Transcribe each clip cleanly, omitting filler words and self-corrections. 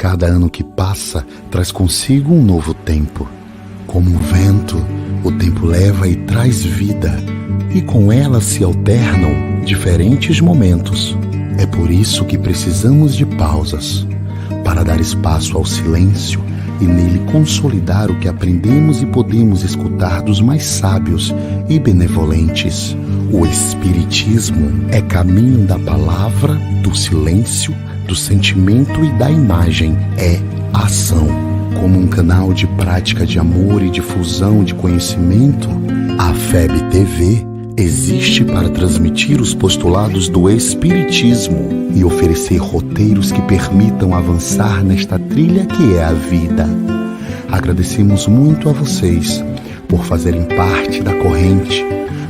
Cada ano que passa traz consigo um novo tempo. Como um vento, o tempo leva e traz vida, e com ela se alternam diferentes momentos. É por isso que precisamos de pausas, para dar espaço ao silêncio e nele consolidar o que aprendemos e podemos escutar dos mais sábios e benevolentes. O Espiritismo é caminho da palavra, do silêncio, do sentimento e da imagem. É ação. Como um canal de prática de amor e difusão de conhecimento, a FEB TV existe para transmitir os postulados do Espiritismo e oferecer roteiros que permitam avançar nesta trilha que é a vida. Agradecemos muito a vocês por fazerem parte da corrente.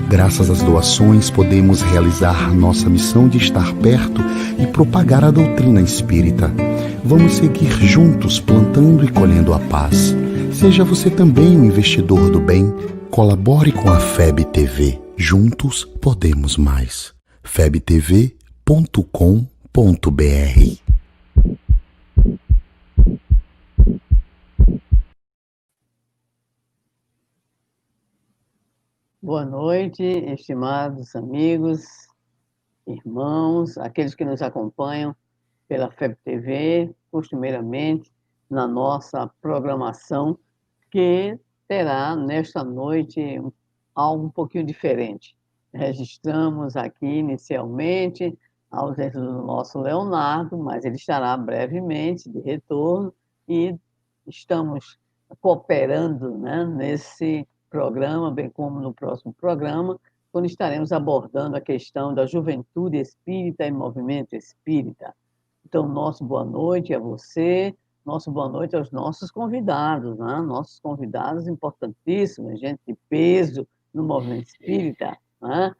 Graças às doações, podemos realizar nossa missão de estar perto e propagar a doutrina espírita. Vamos seguir juntos plantando e colhendo a paz. Seja você também um investidor do bem. Colabore com a FEB TV. Juntos podemos mais. febtv.com.br. Boa noite, estimados amigos, irmãos, aqueles que nos acompanham pela FEB TV, costumeiramente na nossa programação, que terá nesta noite algo um pouquinho diferente. Registramos aqui inicialmente a ausência do nosso Leonardo, mas ele estará brevemente de retorno e estamos cooperando, né, nesse programa, bem como no próximo programa, quando estaremos abordando a questão da juventude espírita e movimento espírita. Então, nosso boa noite a você, nosso boa noite aos nossos convidados, né? Nossos convidados importantíssimos, gente de peso no movimento espírita, né?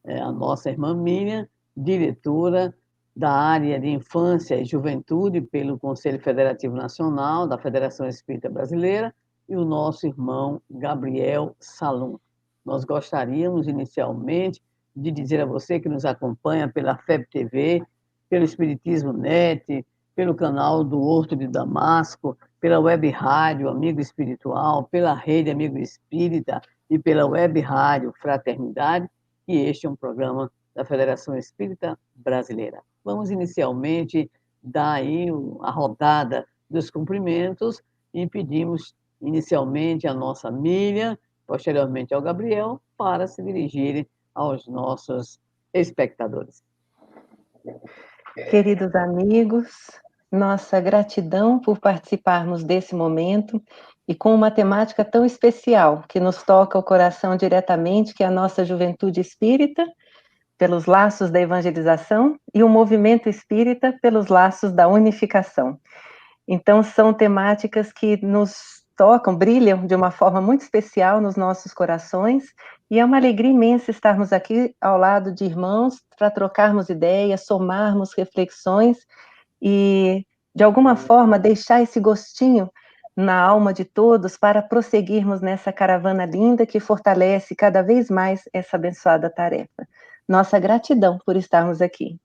A nossa irmã Miriam, diretora da área de infância e juventude pelo Conselho Federativo Nacional da Federação Espírita Brasileira, e o nosso irmão Gabriel Salum. Nós gostaríamos, inicialmente, de dizer a você que nos acompanha pela FEB TV, pelo Espiritismo Net, pelo canal do Horto de Damasco, pela Web Rádio Amigo Espiritual, pela Rede Amigo Espírita e pela Web Rádio Fraternidade, que este é um programa da Federação Espírita Brasileira. Vamos, inicialmente, dar aí a rodada dos cumprimentos e pedimos inicialmente a nossa Miriam, posteriormente ao Gabriel, para se dirigirem aos nossos espectadores. Queridos amigos, nossa gratidão por participarmos desse momento e com uma temática tão especial que nos toca o coração diretamente, que é a nossa juventude espírita, pelos laços da evangelização, e o movimento espírita pelos laços da unificação. Então, são temáticas que nos tocam, brilham de uma forma muito especial nos nossos corações, e é uma alegria imensa estarmos aqui ao lado de irmãos para trocarmos ideias, somarmos reflexões e, de alguma forma, deixar esse gostinho na alma de todos para prosseguirmos nessa caravana linda que fortalece cada vez mais essa abençoada tarefa. Nossa gratidão por estarmos aqui.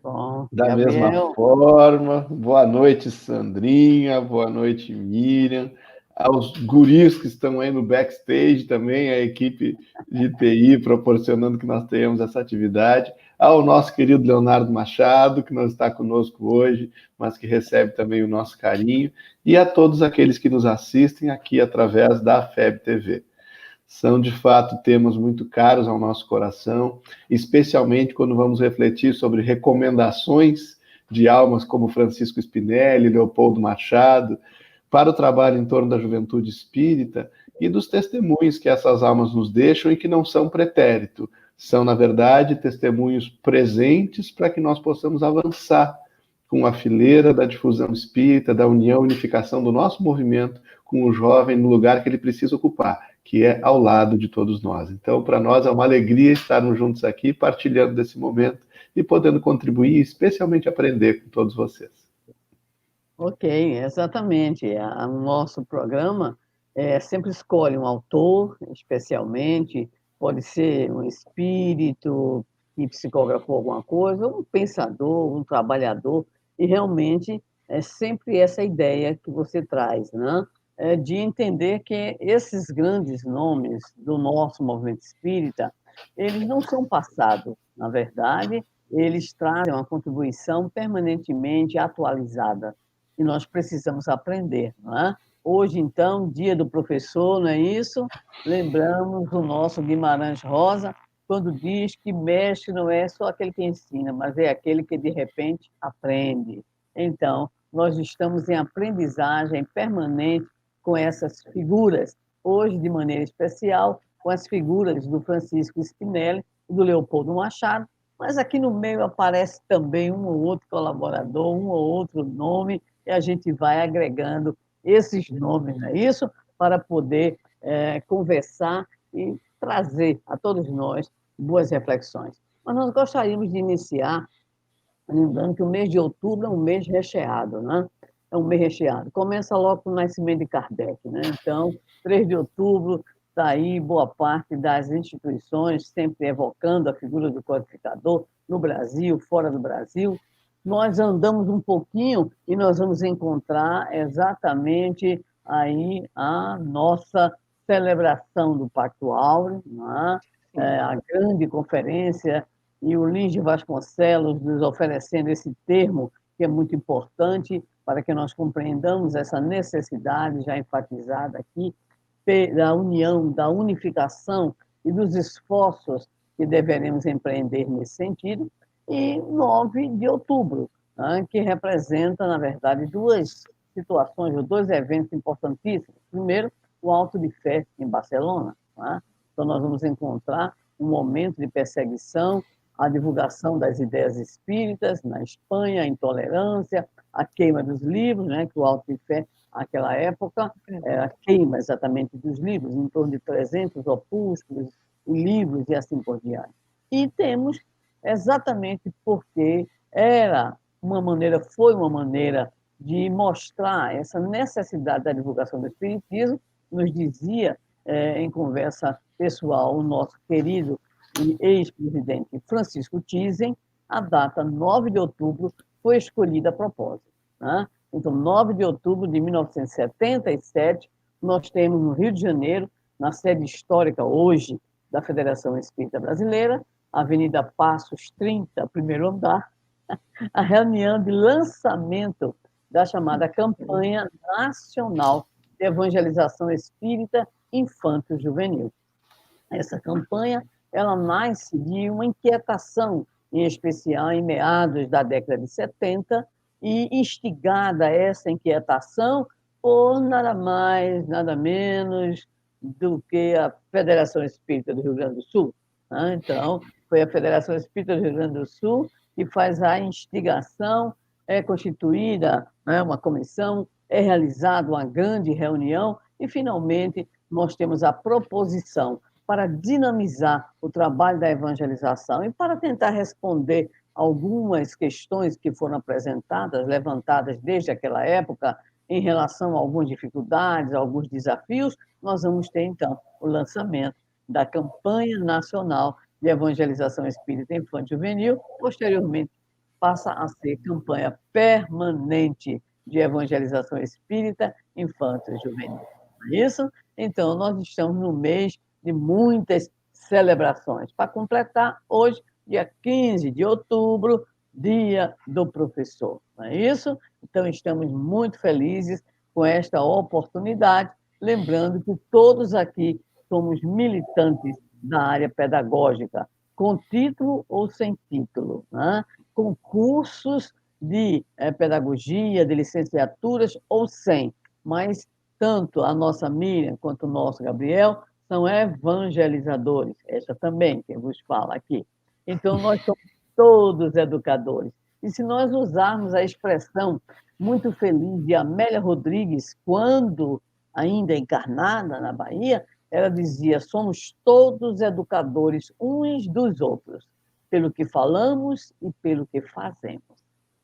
Bom, Da Gabriel. mesma forma, boa noite, Sandrinha, boa noite, Miriam, aos guris que estão aí no backstage também, a equipe de TI proporcionando que nós tenhamos essa atividade, ao nosso querido Leonardo Machado, que não está conosco hoje, mas que recebe também o nosso carinho, e a todos aqueles que nos assistem aqui através da FEB TV. São, de fato, temas muito caros ao nosso coração, especialmente quando vamos refletir sobre recomendações de almas como Francisco Spinelli, Leopoldo Machado, para o trabalho em torno da juventude espírita e dos testemunhos que essas almas nos deixam e que não são pretérito. São, na verdade, testemunhos presentes para que nós possamos avançar com a fileira da difusão espírita, da união e unificação do nosso movimento com o jovem no lugar que ele precisa ocupar, que é ao lado de todos nós. Então, para nós é uma alegria estarmos juntos aqui, partilhando desse momento e podendo contribuir, especialmente aprender com todos vocês. Ok, exatamente. O nosso programa sempre escolhe um autor, especialmente, pode ser um espírito que psicografou alguma coisa, um pensador, um trabalhador, e realmente é sempre essa ideia que você traz, né? De entender que esses grandes nomes do nosso movimento espírita, eles não são passado, na verdade, eles trazem uma contribuição permanentemente atualizada e nós precisamos aprender, não é? Hoje, então, dia do professor, não é isso? Lembramos o nosso Guimarães Rosa, quando diz que mestre não é só aquele que ensina, mas é aquele que, de repente, aprende. Então, nós estamos em aprendizagem permanente com essas figuras. Hoje, de maneira especial, com as figuras do Francisco Spinelli e do Leopoldo Machado, mas aqui no meio aparece também um ou outro colaborador, um ou outro nome, e a gente vai agregando esses nomes, não é isso? Para poder conversar e trazer a todos nós boas reflexões. Mas nós gostaríamos de iniciar, lembrando que o mês de outubro é um mês recheado, né? É um mês recheado. Começa logo com o nascimento de Kardec, né? Então, 3 de outubro, está aí boa parte das instituições sempre evocando a figura do codificador no Brasil, fora do Brasil. Nós andamos um pouquinho e nós vamos encontrar exatamente aí a nossa celebração do Pacto Áureo, né? A grande conferência, e o Lins de Vasconcelos nos oferecendo esse termo, que é muito importante para que nós compreendamos essa necessidade, já enfatizada aqui, da união, da unificação e dos esforços que deveremos empreender nesse sentido, e 9 de outubro, né, que representa, na verdade, duas situações, ou dois eventos importantíssimos. Primeiro, o Auto de Fé em Barcelona. Né? Então, nós vamos encontrar um momento de perseguição, a divulgação das ideias espíritas na Espanha, a intolerância, a queima dos livros, né, que o Auto de Fé, naquela época, era a queima exatamente dos livros, em torno de 300 opúsculos, livros e assim por diante. E temos exatamente porque foi uma maneira de mostrar essa necessidade da divulgação do Espiritismo, nos dizia, em conversa pessoal, o nosso querido e ex-presidente Francisco Thyssen, a data 9 de outubro foi escolhida a propósito. Né? Então, 9 de outubro de 1977, nós temos no Rio de Janeiro, na sede histórica hoje da Federação Espírita Brasileira, Avenida Passos 30, primeiro andar, a reunião de lançamento da chamada Campanha Nacional de Evangelização Espírita Infanto-Juvenil. Essa campanha ela nasce de uma inquietação, em especial em meados da década de 70, e instigada essa inquietação por nada mais, nada menos do que a Federação Espírita do Rio Grande do Sul. Então, foi a Federação Espírita do Rio Grande do Sul que faz a instigação, é constituída uma comissão, é realizada uma grande reunião e, finalmente, nós temos a proposição para dinamizar o trabalho da evangelização e para tentar responder algumas questões que foram apresentadas, levantadas desde aquela época, em relação a algumas dificuldades, alguns desafios, nós vamos ter, então, o lançamento da Campanha Nacional de Evangelização Espírita Infanto-Juvenil, posteriormente passa a ser Campanha Permanente de Evangelização Espírita Infanto-Juvenil. Não é isso? Então, nós estamos no mês de muitas celebrações. Para completar, hoje, dia 15 de outubro, Dia do Professor. Não é isso? Então, estamos muito felizes com esta oportunidade, lembrando que todos aqui somos militantes da área pedagógica, com título ou sem título, né? Com cursos de pedagogia, de licenciaturas ou sem, mas tanto a nossa Miriam quanto o nosso Gabriel são evangelizadores, essa também, quem vos fala aqui. Então, nós somos todos educadores. E se nós usarmos a expressão muito feliz de Amélia Rodrigues, quando ainda encarnada na Bahia, ela dizia: somos todos educadores uns dos outros, pelo que falamos e pelo que fazemos.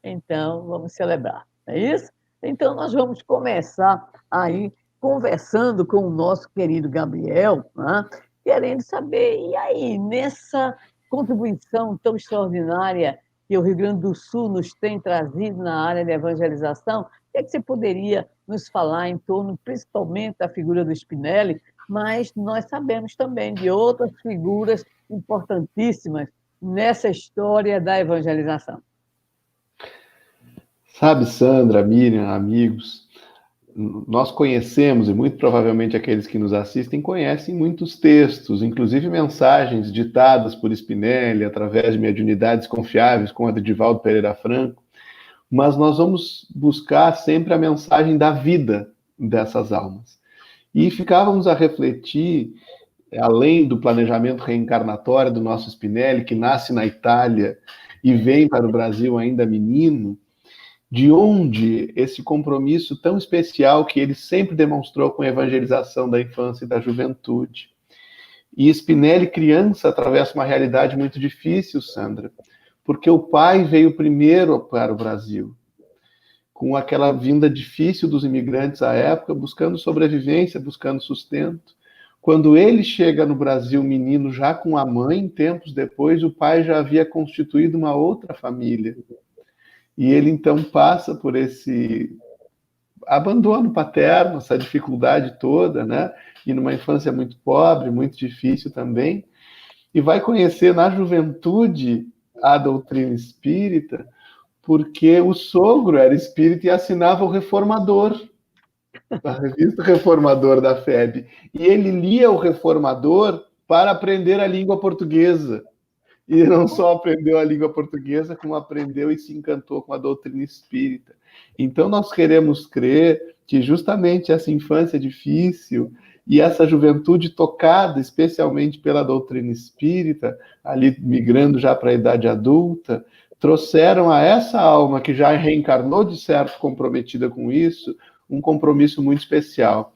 Então, vamos celebrar, não é isso? Então, nós vamos começar aí conversando com o nosso querido Gabriel, né? Querendo saber, e aí, nessa contribuição tão extraordinária que o Rio Grande do Sul nos tem trazido na área de evangelização. O que é que você poderia nos falar em torno, principalmente, da figura do Spinelli, mas nós sabemos também de outras figuras importantíssimas nessa história da evangelização. Sabe, Sandra, Miriam, amigos, nós conhecemos, e muito provavelmente aqueles que nos assistem conhecem muitos textos, inclusive mensagens ditadas por Spinelli através de mediunidades confiáveis, como a de Divaldo Pereira Franco, mas nós vamos buscar sempre a mensagem da vida dessas almas. E ficávamos a refletir, além do planejamento reencarnatório do nosso Spinelli, que nasce na Itália e vem para o Brasil ainda menino, de onde esse compromisso tão especial que ele sempre demonstrou com a evangelização da infância e da juventude. E Spinelli, criança, atravessa uma realidade muito difícil, Sandra, porque o pai veio primeiro para o Brasil, com aquela vinda difícil dos imigrantes à época, buscando sobrevivência, buscando sustento. Quando ele chega no Brasil, menino, já com a mãe, tempos depois, o pai já havia constituído uma outra família. E ele, então, passa por esse abandono paterno, essa dificuldade toda, né? E numa infância muito pobre, muito difícil também. E vai conhecer na juventude a doutrina espírita, porque o sogro era espírita e assinava o Reformador, a revista Reformador da FEB. E ele lia o Reformador para aprender a língua portuguesa. E não só aprendeu a língua portuguesa, como aprendeu e se encantou com a doutrina espírita. Então, nós queremos crer que justamente essa infância difícil e essa juventude tocada especialmente pela doutrina espírita, ali migrando já para a idade adulta, trouxeram a essa alma que já reencarnou de certo comprometida com isso, um compromisso muito especial.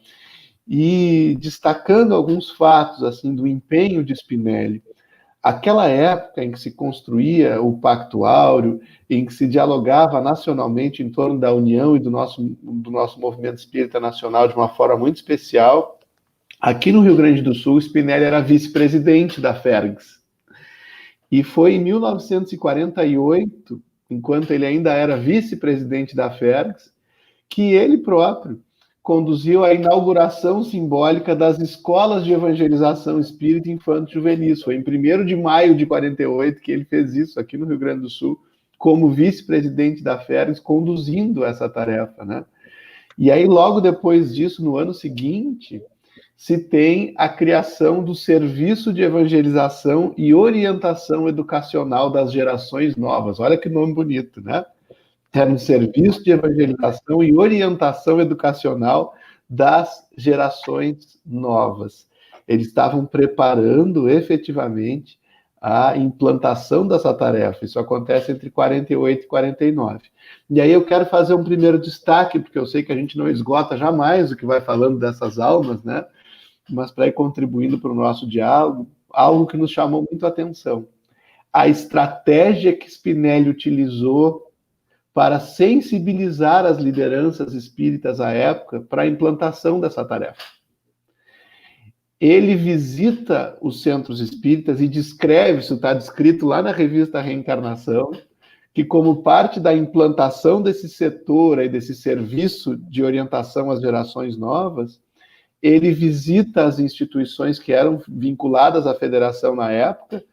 E destacando alguns fatos assim do empenho de Spinelli, aquela época em que se construía o Pacto Áureo, em que se dialogava nacionalmente em torno da união e do nosso movimento espírita nacional de uma forma muito especial, aqui no Rio Grande do Sul, Spinelli era vice-presidente da FERGS. E foi em 1948, enquanto ele ainda era vice-presidente da FERGS, que ele próprio conduziu a inauguração simbólica das escolas de evangelização espírita infanto-juvenis. Foi em 1º de maio de 48 que ele fez isso aqui no Rio Grande do Sul, como vice-presidente da FERGS, conduzindo essa tarefa, né? E aí, logo depois disso, no ano seguinte, se tem a criação do Serviço de Evangelização e Orientação Educacional das Gerações Novas. Olha que nome bonito, né? Era um serviço de evangelização e orientação educacional das gerações novas. Eles estavam preparando efetivamente a implantação dessa tarefa. Isso acontece entre 48 e 49. E aí eu quero fazer um primeiro destaque, porque eu sei que a gente não esgota jamais o que vai falando dessas almas, né? Mas para ir contribuindo para o nosso diálogo, algo que nos chamou muito a atenção. A estratégia que Spinelli utilizou para sensibilizar as lideranças espíritas à época para a implantação dessa tarefa. Ele visita os centros espíritas e descreve, isso está descrito lá na revista Reencarnação, que como parte da implantação desse setor, aí, desse serviço de orientação às gerações novas, ele visita as instituições que eram vinculadas à federação na época,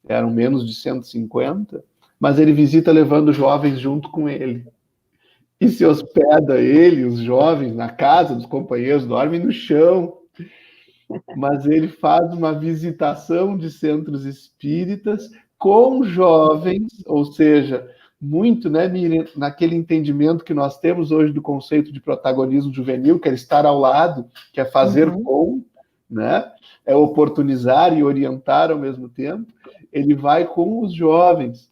eram menos de 150, mas ele visita levando jovens junto com ele. E se hospeda ele, os jovens, na casa dos companheiros, dormem no chão. Mas ele faz uma visitação de centros espíritas com jovens, ou seja, muito, né, Miriam, naquele entendimento que nós temos hoje do conceito de protagonismo juvenil, que é estar ao lado, que é fazer com, né? É oportunizar e orientar ao mesmo tempo. Ele vai com os jovens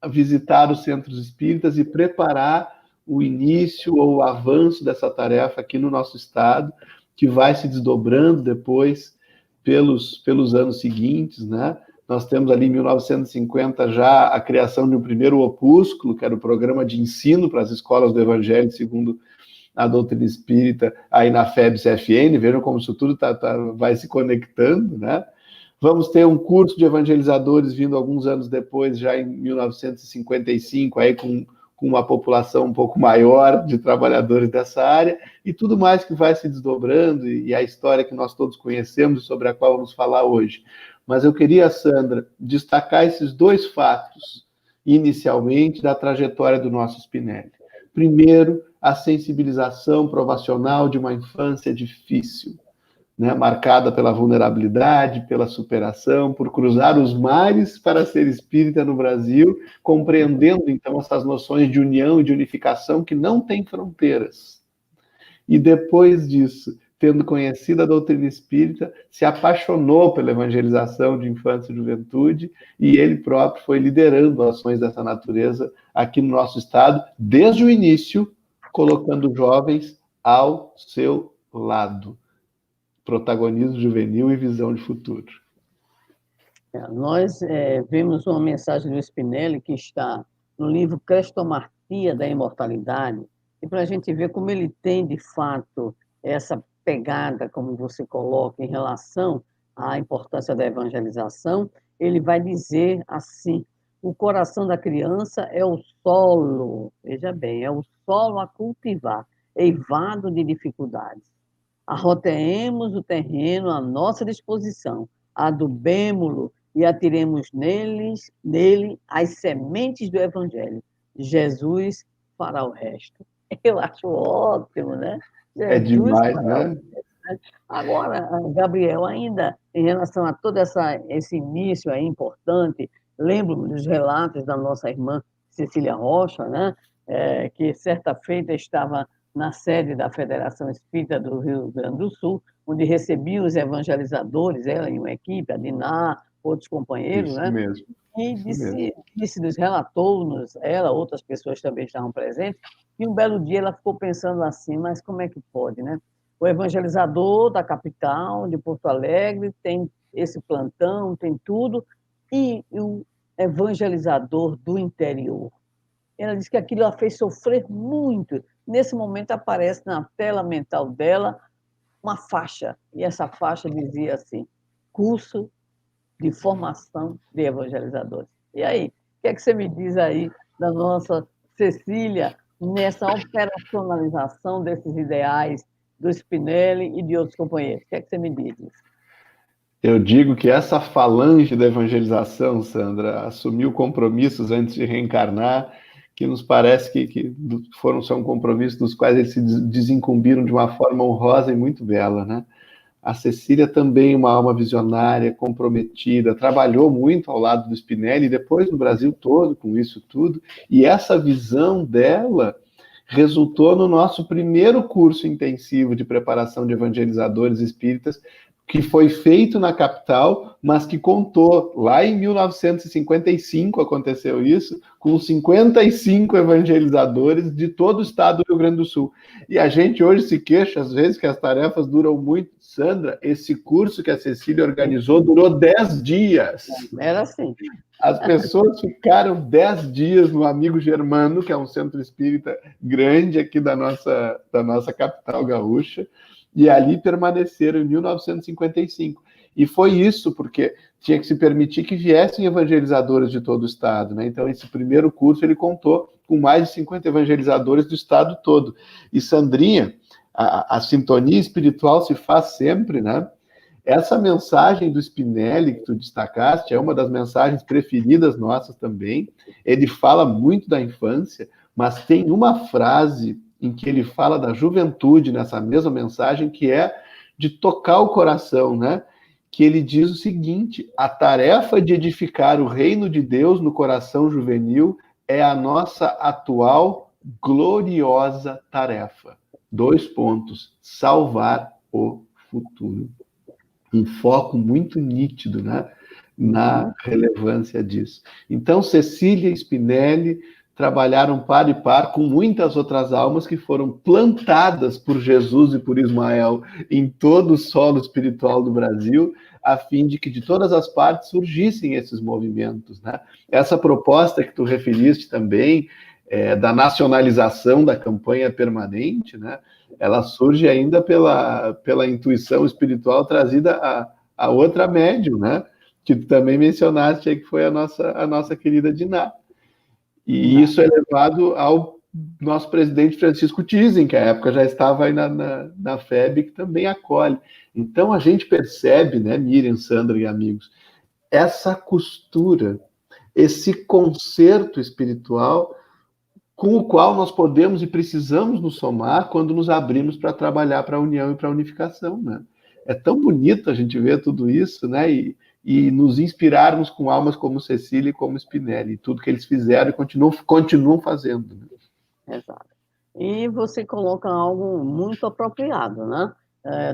visitar os centros espíritas e preparar o início ou o avanço dessa tarefa aqui no nosso estado, que vai se desdobrando depois pelos anos seguintes, né? Nós temos ali em 1950 já a criação de um primeiro opúsculo, que era o programa de ensino para as escolas do Evangelho, segundo a doutrina espírita, aí na FEBS-FN, vejam como isso tudo vai se conectando, né? Vamos ter um curso de evangelizadores vindo alguns anos depois, já em 1955, aí com uma população um pouco maior de trabalhadores dessa área, e tudo mais que vai se desdobrando, e a história que nós todos conhecemos, sobre a qual vamos falar hoje. Mas eu queria, Sandra, destacar esses dois fatos, inicialmente, da trajetória do nosso Spinelli. Primeiro, a sensibilização provacional de uma infância difícil, né, marcada pela vulnerabilidade, pela superação, por cruzar os mares para ser espírita no Brasil, compreendendo, então, essas noções de união e de unificação que não têm fronteiras. E depois disso, tendo conhecido a doutrina espírita, se apaixonou pela evangelização de infância e juventude, e ele próprio foi liderando ações dessa natureza aqui no nosso estado, desde o início, colocando jovens ao seu lado. Protagonismo juvenil e visão de futuro. Nós vemos uma mensagem do Spinelli que está no livro Crestomartia da Imortalidade, e para a gente ver como ele tem, de fato, essa pegada, como você coloca, em relação à importância da evangelização, ele vai dizer assim: o coração da criança é o solo, veja bem, é o solo a cultivar, eivado de dificuldades. Arroteemos o terreno à nossa disposição, adubemo-lo e atiremos nele as sementes do Evangelho. Jesus fará o resto. Eu acho ótimo, né? Jesus é demais, né? Agora, Gabriel, ainda em relação a todo esse início aí importante, lembro dos relatos da nossa irmã Cecília Rocha, né? Que certa feita estava na sede da Federação Espírita do Rio Grande do Sul, onde recebia os evangelizadores, ela em uma equipe, a Diná, outros companheiros, Isso né? Mesmo. Nos relatou-nos, ela, outras pessoas também estavam presentes, e um belo dia ela ficou pensando assim: mas como é que pode, né? O evangelizador da capital, de Porto Alegre, tem esse plantão, tem tudo, e o evangelizador do interior. Ela disse que aquilo a fez sofrer muito. Nesse momento aparece na tela mental dela uma faixa, e essa faixa dizia assim: curso de formação de evangelizadores. E aí, o que é que você me diz aí da nossa Cecília nessa operacionalização desses ideais do Spinelli e de outros companheiros? O que é que você me diz? Eu digo que essa falange da evangelização, Sandra, assumiu compromissos antes de reencarnar, que nos parece que são compromissos dos quais eles se desincumbiram de uma forma honrosa e muito bela, né? A Cecília também, uma alma visionária, comprometida, trabalhou muito ao lado do Spinelli, e depois no Brasil todo com isso tudo, e essa visão dela resultou no nosso primeiro curso intensivo de preparação de evangelizadores espíritas, que foi feito na capital, mas que contou, lá em 1955 aconteceu isso, com 55 evangelizadores de todo o estado do Rio Grande do Sul. E a gente hoje se queixa, às vezes, que as tarefas duram muito. Sandra, esse curso que a Cecília organizou durou 10 dias. Era assim. As pessoas ficaram 10 dias no Amigo Germano, que é um centro espírita grande aqui da nossa capital gaúcha, e ali permaneceram em 1955. E foi isso, porque tinha que se permitir que viessem evangelizadores de todo o estado, né? Então, esse primeiro curso, ele contou com mais de 50 evangelizadores do estado todo. E, Sandrinha, a sintonia espiritual se faz sempre, né? Essa mensagem do Spinelli, que tu destacaste, é uma das mensagens preferidas nossas também. Ele fala muito da infância, mas tem uma frase em que ele fala da juventude nessa mesma mensagem, que é de tocar o coração, né? Que ele diz o seguinte: a tarefa de edificar o reino de Deus no coração juvenil é a nossa atual gloriosa tarefa. 2 pontos: salvar o futuro. Um foco muito nítido, né, na relevância disso. Então, Cecília e Spinelli trabalharam par e par com muitas outras almas que foram plantadas por Jesus e por Ismael em todo o solo espiritual do Brasil, a fim de que de todas as partes surgissem esses movimentos, né? Essa proposta que tu referiste também, da nacionalização da campanha permanente, né? Ela surge ainda pela intuição espiritual trazida a outra médium, né? Que tu também mencionaste aí, que foi a nossa querida Diná. E isso é levado ao nosso presidente Francisco Thyssen, que à época já estava aí na FEB, que também acolhe. Então a gente percebe, né, Miriam, Sandra e amigos, essa costura, esse concerto espiritual com o qual nós podemos e precisamos nos somar quando nos abrimos para trabalhar para a união e para a unificação, né? É tão bonito a gente ver tudo isso, né? E nos inspirarmos com almas como Cecília e como Spinelli, tudo que eles fizeram e continuam fazendo. Né? Exato. E você coloca algo muito apropriado, né?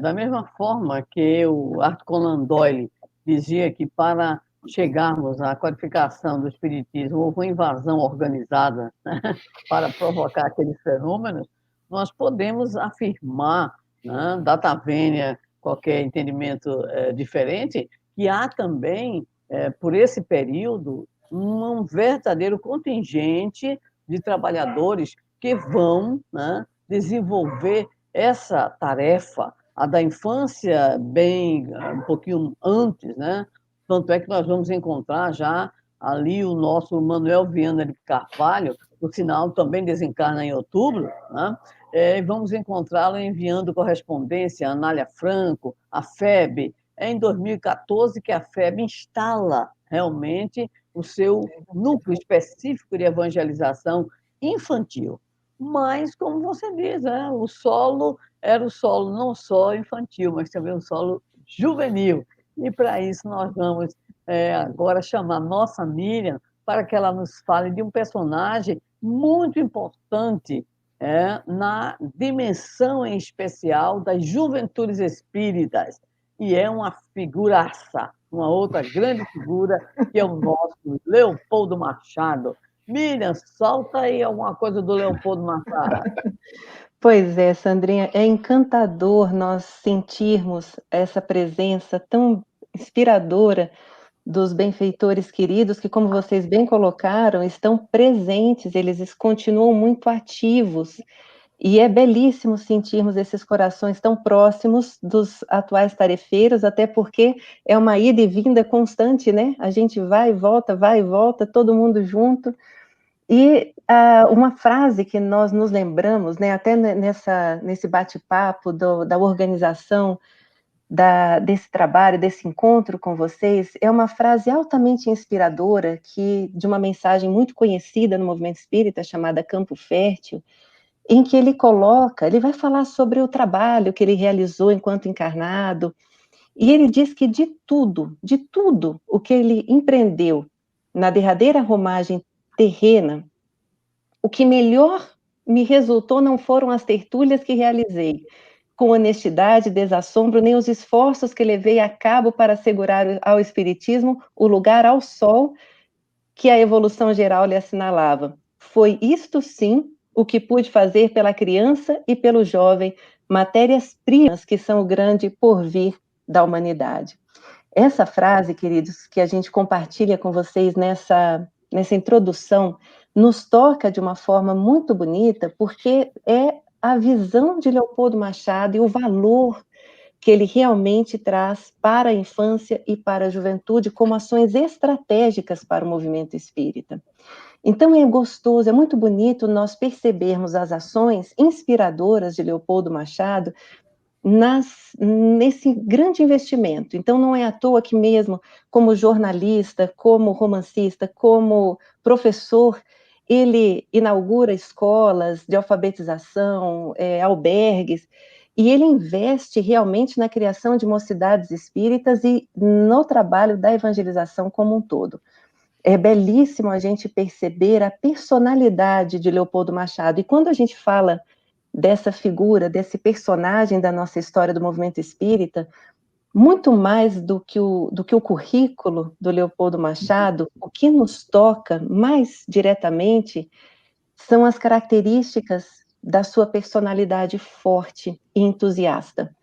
Da mesma forma que o Arthur Conan Doyle dizia que para chegarmos à qualificação do espiritismo houve uma invasão organizada, né, para provocar aqueles fenômenos, nós podemos afirmar, né, data vênia, qualquer entendimento diferente, que há também, por esse período, um verdadeiro contingente de trabalhadores que vão, né, desenvolver essa tarefa, a da infância bem um pouquinho antes, né? Tanto é que nós vamos encontrar já ali o nosso Manuel Viana de Carvalho, por sinal também desencarna em outubro, né? E vamos encontrá-lo enviando correspondência a Anália Franco, a FEB. É em 2014 que a FEB instala realmente o seu núcleo específico de evangelização infantil. Mas, como você diz, né, o solo era o solo não só infantil, mas também um solo juvenil. E para isso nós vamos agora chamar nossa Miriam para que ela nos fale de um personagem muito importante na dimensão em especial das juventudes espíritas. E é uma figuraça, uma outra grande figura, que é o nosso Leopoldo Machado. Miriam, solta aí alguma coisa do Leopoldo Machado. Pois é, Sandrinha, é encantador nós sentirmos essa presença tão inspiradora dos benfeitores queridos que, como vocês bem colocaram, estão presentes, eles continuam muito ativos. E é belíssimo sentirmos esses corações tão próximos dos atuais tarefeiros, até porque é uma ida e vinda constante, né? A gente vai e volta, todo mundo junto. E uma frase que nós nos lembramos, né, até nesse bate-papo da organização desse trabalho, desse encontro com vocês, é uma frase altamente inspiradora, de uma mensagem muito conhecida no movimento espírita, chamada Campo Fértil, em que ele vai falar sobre o trabalho que ele realizou enquanto encarnado, e ele diz que de tudo o que ele empreendeu na derradeira romagem terrena, o que melhor me resultou não foram as tertúlias que realizei, com honestidade, desassombro, nem os esforços que levei a cabo para assegurar ao Espiritismo o lugar ao sol que a evolução geral lhe assinalava. Foi isto, sim, o que pude fazer pela criança e pelo jovem, matérias-primas que são o grande porvir da humanidade. Essa frase, queridos, que a gente compartilha com vocês nessa introdução, nos toca de uma forma muito bonita, porque é a visão de Leopoldo Machado e o valor que ele realmente traz para a infância e para a juventude como ações estratégicas para o movimento espírita. Então é gostoso, é muito bonito nós percebermos as ações inspiradoras de Leopoldo Machado nesse grande investimento. Então não é à toa que mesmo como jornalista, como romancista, como professor, ele inaugura escolas de alfabetização, albergues, e ele investe realmente na criação de mocidades espíritas e no trabalho da evangelização como um todo. É belíssimo a gente perceber a personalidade de Leopoldo Machado, e quando a gente fala dessa figura, desse personagem da nossa história do movimento espírita, muito mais do que o currículo do Leopoldo Machado, o que nos toca mais diretamente são as características da sua personalidade forte e entusiasta.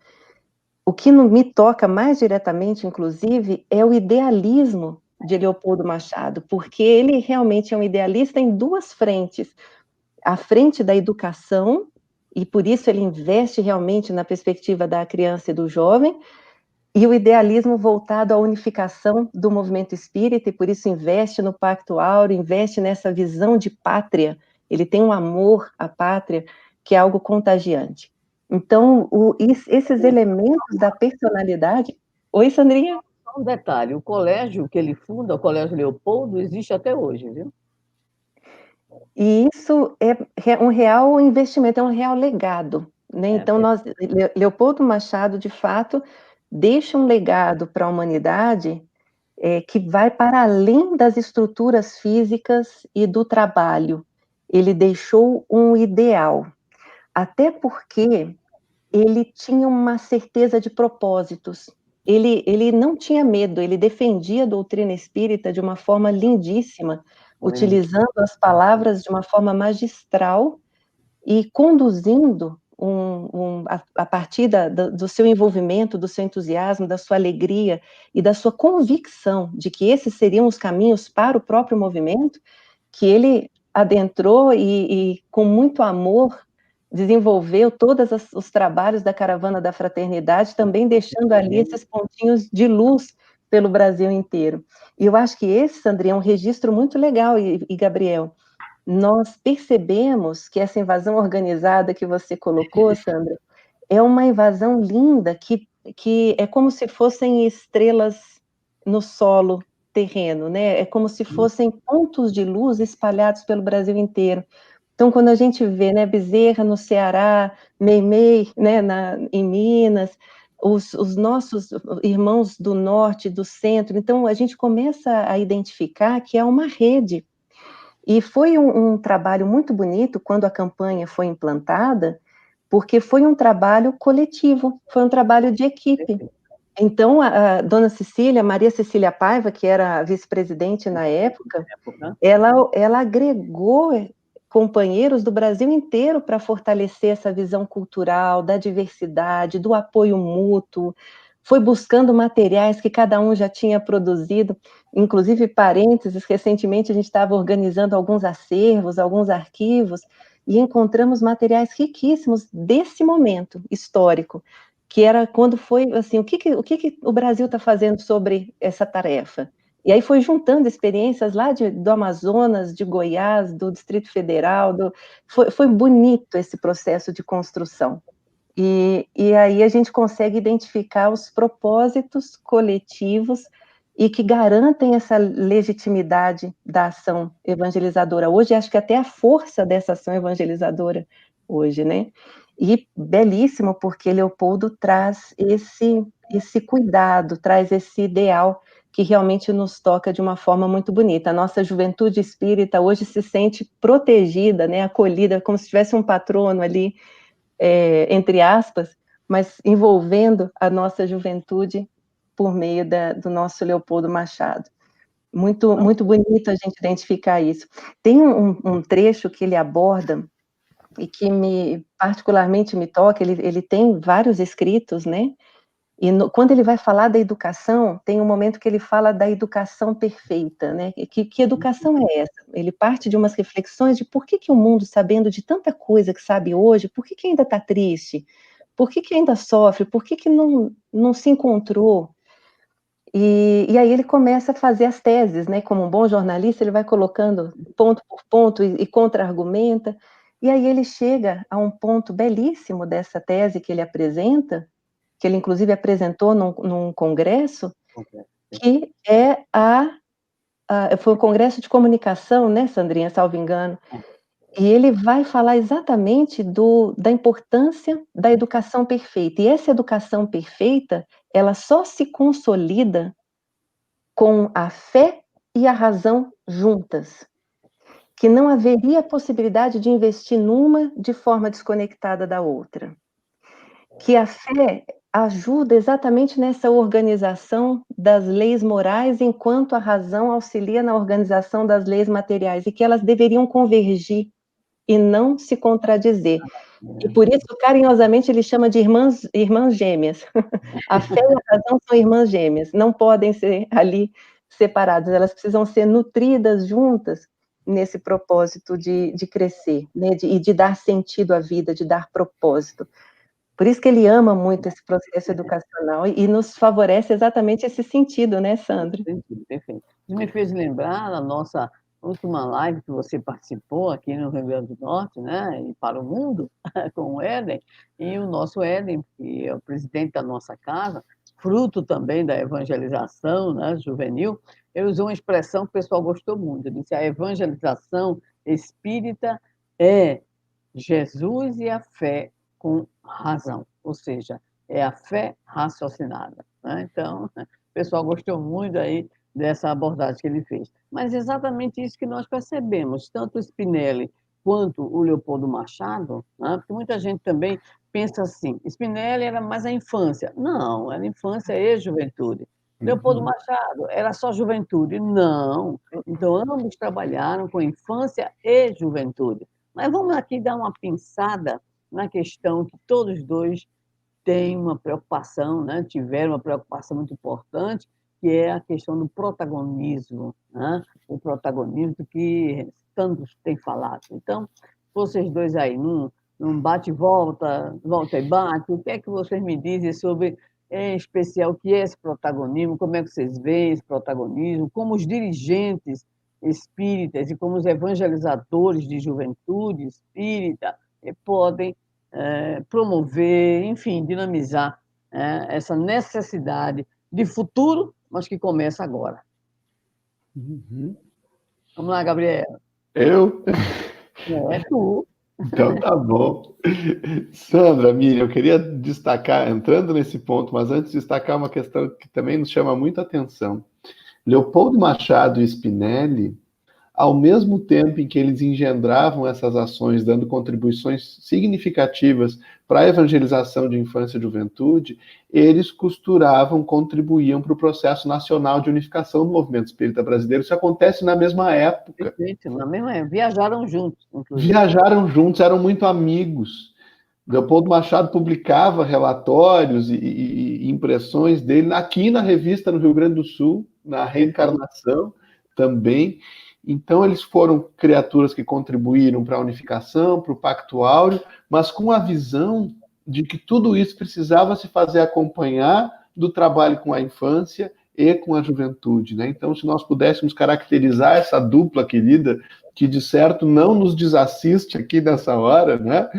O que me toca mais diretamente, inclusive, é o idealismo de Leopoldo Machado, porque ele realmente é um idealista em duas frentes. A frente da educação, e por isso ele investe realmente na perspectiva da criança e do jovem, e o idealismo voltado à unificação do movimento espírita, e por isso investe no Pacto Áureo, investe nessa visão de pátria. Ele tem um amor à pátria que é algo contagiante. Então, esses elementos da personalidade... Oi, Sandrinha? Só um detalhe, o colégio que ele funda, o Colégio Leopoldo, existe até hoje, viu? E isso é um real investimento, é um real legado, né? Então, Leopoldo Machado, de fato, deixa um legado para a humanidade que vai para além das estruturas físicas e do trabalho. Ele deixou um ideal, até porque ele tinha uma certeza de propósitos. Ele não tinha medo, ele defendia a doutrina espírita de uma forma lindíssima, utilizando as palavras de uma forma magistral e conduzindo a partir do seu envolvimento, do seu entusiasmo, da sua alegria e da sua convicção de que esses seriam os caminhos para o próprio movimento, que ele adentrou e com muito amor, desenvolveu todos os trabalhos da Caravana da Fraternidade, também deixando ali esses pontinhos de luz pelo Brasil inteiro. E eu acho que esse, Sandrinha, é um registro muito legal, e Gabriel, nós percebemos que essa invasão organizada que você colocou, Sandra, é uma invasão linda, que é como se fossem estrelas no solo terreno, né? É como se fossem pontos de luz espalhados pelo Brasil inteiro. Então, quando a gente vê, né, Bezerra no Ceará, Meimei, né, em Minas, os nossos irmãos do norte, do centro, então a gente começa a identificar que é uma rede. E foi um trabalho muito bonito quando a campanha foi implantada, porque foi um trabalho coletivo, foi um trabalho de equipe. Então, a dona Cecília, Maria Cecília Paiva, que era a vice-presidente na época, ela agregou companheiros do Brasil inteiro para fortalecer essa visão cultural, da diversidade, do apoio mútuo, foi buscando materiais que cada um já tinha produzido, inclusive parênteses, recentemente a gente estava organizando alguns acervos, alguns arquivos, e encontramos materiais riquíssimos desse momento histórico, que era quando foi, assim, o que o Brasil está fazendo sobre essa tarefa? E aí foi juntando experiências lá do Amazonas, de Goiás, do Distrito Federal, foi bonito esse processo de construção. E aí a gente consegue identificar os propósitos coletivos e que garantem essa legitimidade da ação evangelizadora. Hoje, acho que até a força dessa ação evangelizadora hoje, né? E belíssimo, porque Leopoldo traz esse cuidado, traz esse ideal que realmente nos toca de uma forma muito bonita. A nossa juventude espírita hoje se sente protegida, né, acolhida, como se tivesse um patrono ali, entre aspas, mas envolvendo a nossa juventude por meio do nosso Leopoldo Machado. Muito, muito bonito a gente identificar isso. Tem um trecho que ele aborda e que particularmente me toca, ele tem vários escritos, né? E quando ele vai falar da educação, tem um momento que ele fala da educação perfeita, né? Que educação é essa? Ele parte de umas reflexões de por que o mundo, sabendo de tanta coisa que sabe hoje, por que ainda está triste? Por que ainda sofre? Por que não se encontrou? E aí ele começa a fazer as teses, né? Como um bom jornalista, ele vai colocando ponto por ponto e contra-argumenta, e aí ele chega a um ponto belíssimo dessa tese que ele apresenta, que ele inclusive apresentou num congresso, que foi um congresso de comunicação, né, Sandrinha, salvo engano, e ele vai falar exatamente da importância da educação perfeita, e essa educação perfeita, ela só se consolida com a fé e a razão juntas, que não haveria possibilidade de investir numa de forma desconectada da outra, que a fé ajuda exatamente nessa organização das leis morais, enquanto a razão auxilia na organização das leis materiais, e que elas deveriam convergir e não se contradizer. E por isso, carinhosamente, ele chama de irmãs gêmeas. A fé e a razão são irmãs gêmeas, não podem ser ali separadas, elas precisam ser nutridas juntas nesse propósito de crescer, né, e de dar sentido à vida, de dar propósito. Por isso que ele ama muito esse processo educacional e nos favorece exatamente esse sentido, né, Sandra? Perfeito. Isso me fez lembrar da nossa última live que você participou aqui no Rio Grande do Norte, né, e para o mundo, com o Éden, e o nosso Éden, que é o presidente da nossa casa, fruto também da evangelização, né, juvenil, ele usou uma expressão que o pessoal gostou muito. Ele disse: a evangelização espírita é Jesus e a fé com razão, ou seja, é a fé raciocinada, né? Então, o pessoal gostou muito aí dessa abordagem que ele fez. Mas é exatamente isso que nós percebemos, tanto o Spinelli quanto o Leopoldo Machado, né? Porque muita gente também pensa assim, Spinelli era mais a infância. Não, era infância e juventude. Leopoldo Machado era só juventude. Não. Então, ambos trabalharam com infância e juventude. Mas vamos aqui dar uma pinçada na questão que todos dois têm uma preocupação, né? Tiveram uma preocupação muito importante, que é a questão do protagonismo, né? O protagonismo que tantos têm falado. Então, vocês dois aí, num bate e volta, volta e bate, o que é que vocês me dizem sobre, em especial, o que é esse protagonismo, como é que vocês veem esse protagonismo, como os dirigentes espíritas e como os evangelizadores de juventude espírita podem promover, enfim, dinamizar essa necessidade de futuro, mas que começa agora. Vamos lá, Gabriela. Eu? É tu. Então tá bom. Sandra, Miriam, eu queria destacar, entrando nesse ponto, mas antes destacar uma questão que também nos chama muita atenção. Leopoldo Machado e Spinelli, ao mesmo tempo em que eles engendravam essas ações, dando contribuições significativas para a evangelização de infância e juventude, eles costuravam, contribuíam para o processo nacional de unificação do movimento espírita brasileiro. Isso acontece na mesma época. Perfeito, na mesma época. Viajaram juntos, inclusive. Viajaram juntos, eram muito amigos. Leopoldo Machado publicava relatórios e impressões dele aqui na revista no Rio Grande do Sul, na Reencarnação também. Então, eles foram criaturas que contribuíram para a unificação, para o Pacto Áureo, mas com a visão de que tudo isso precisava se fazer acompanhar do trabalho com a infância e com a juventude, né? Então, se nós pudéssemos caracterizar essa dupla querida, que de certo não nos desassiste aqui nessa hora, né?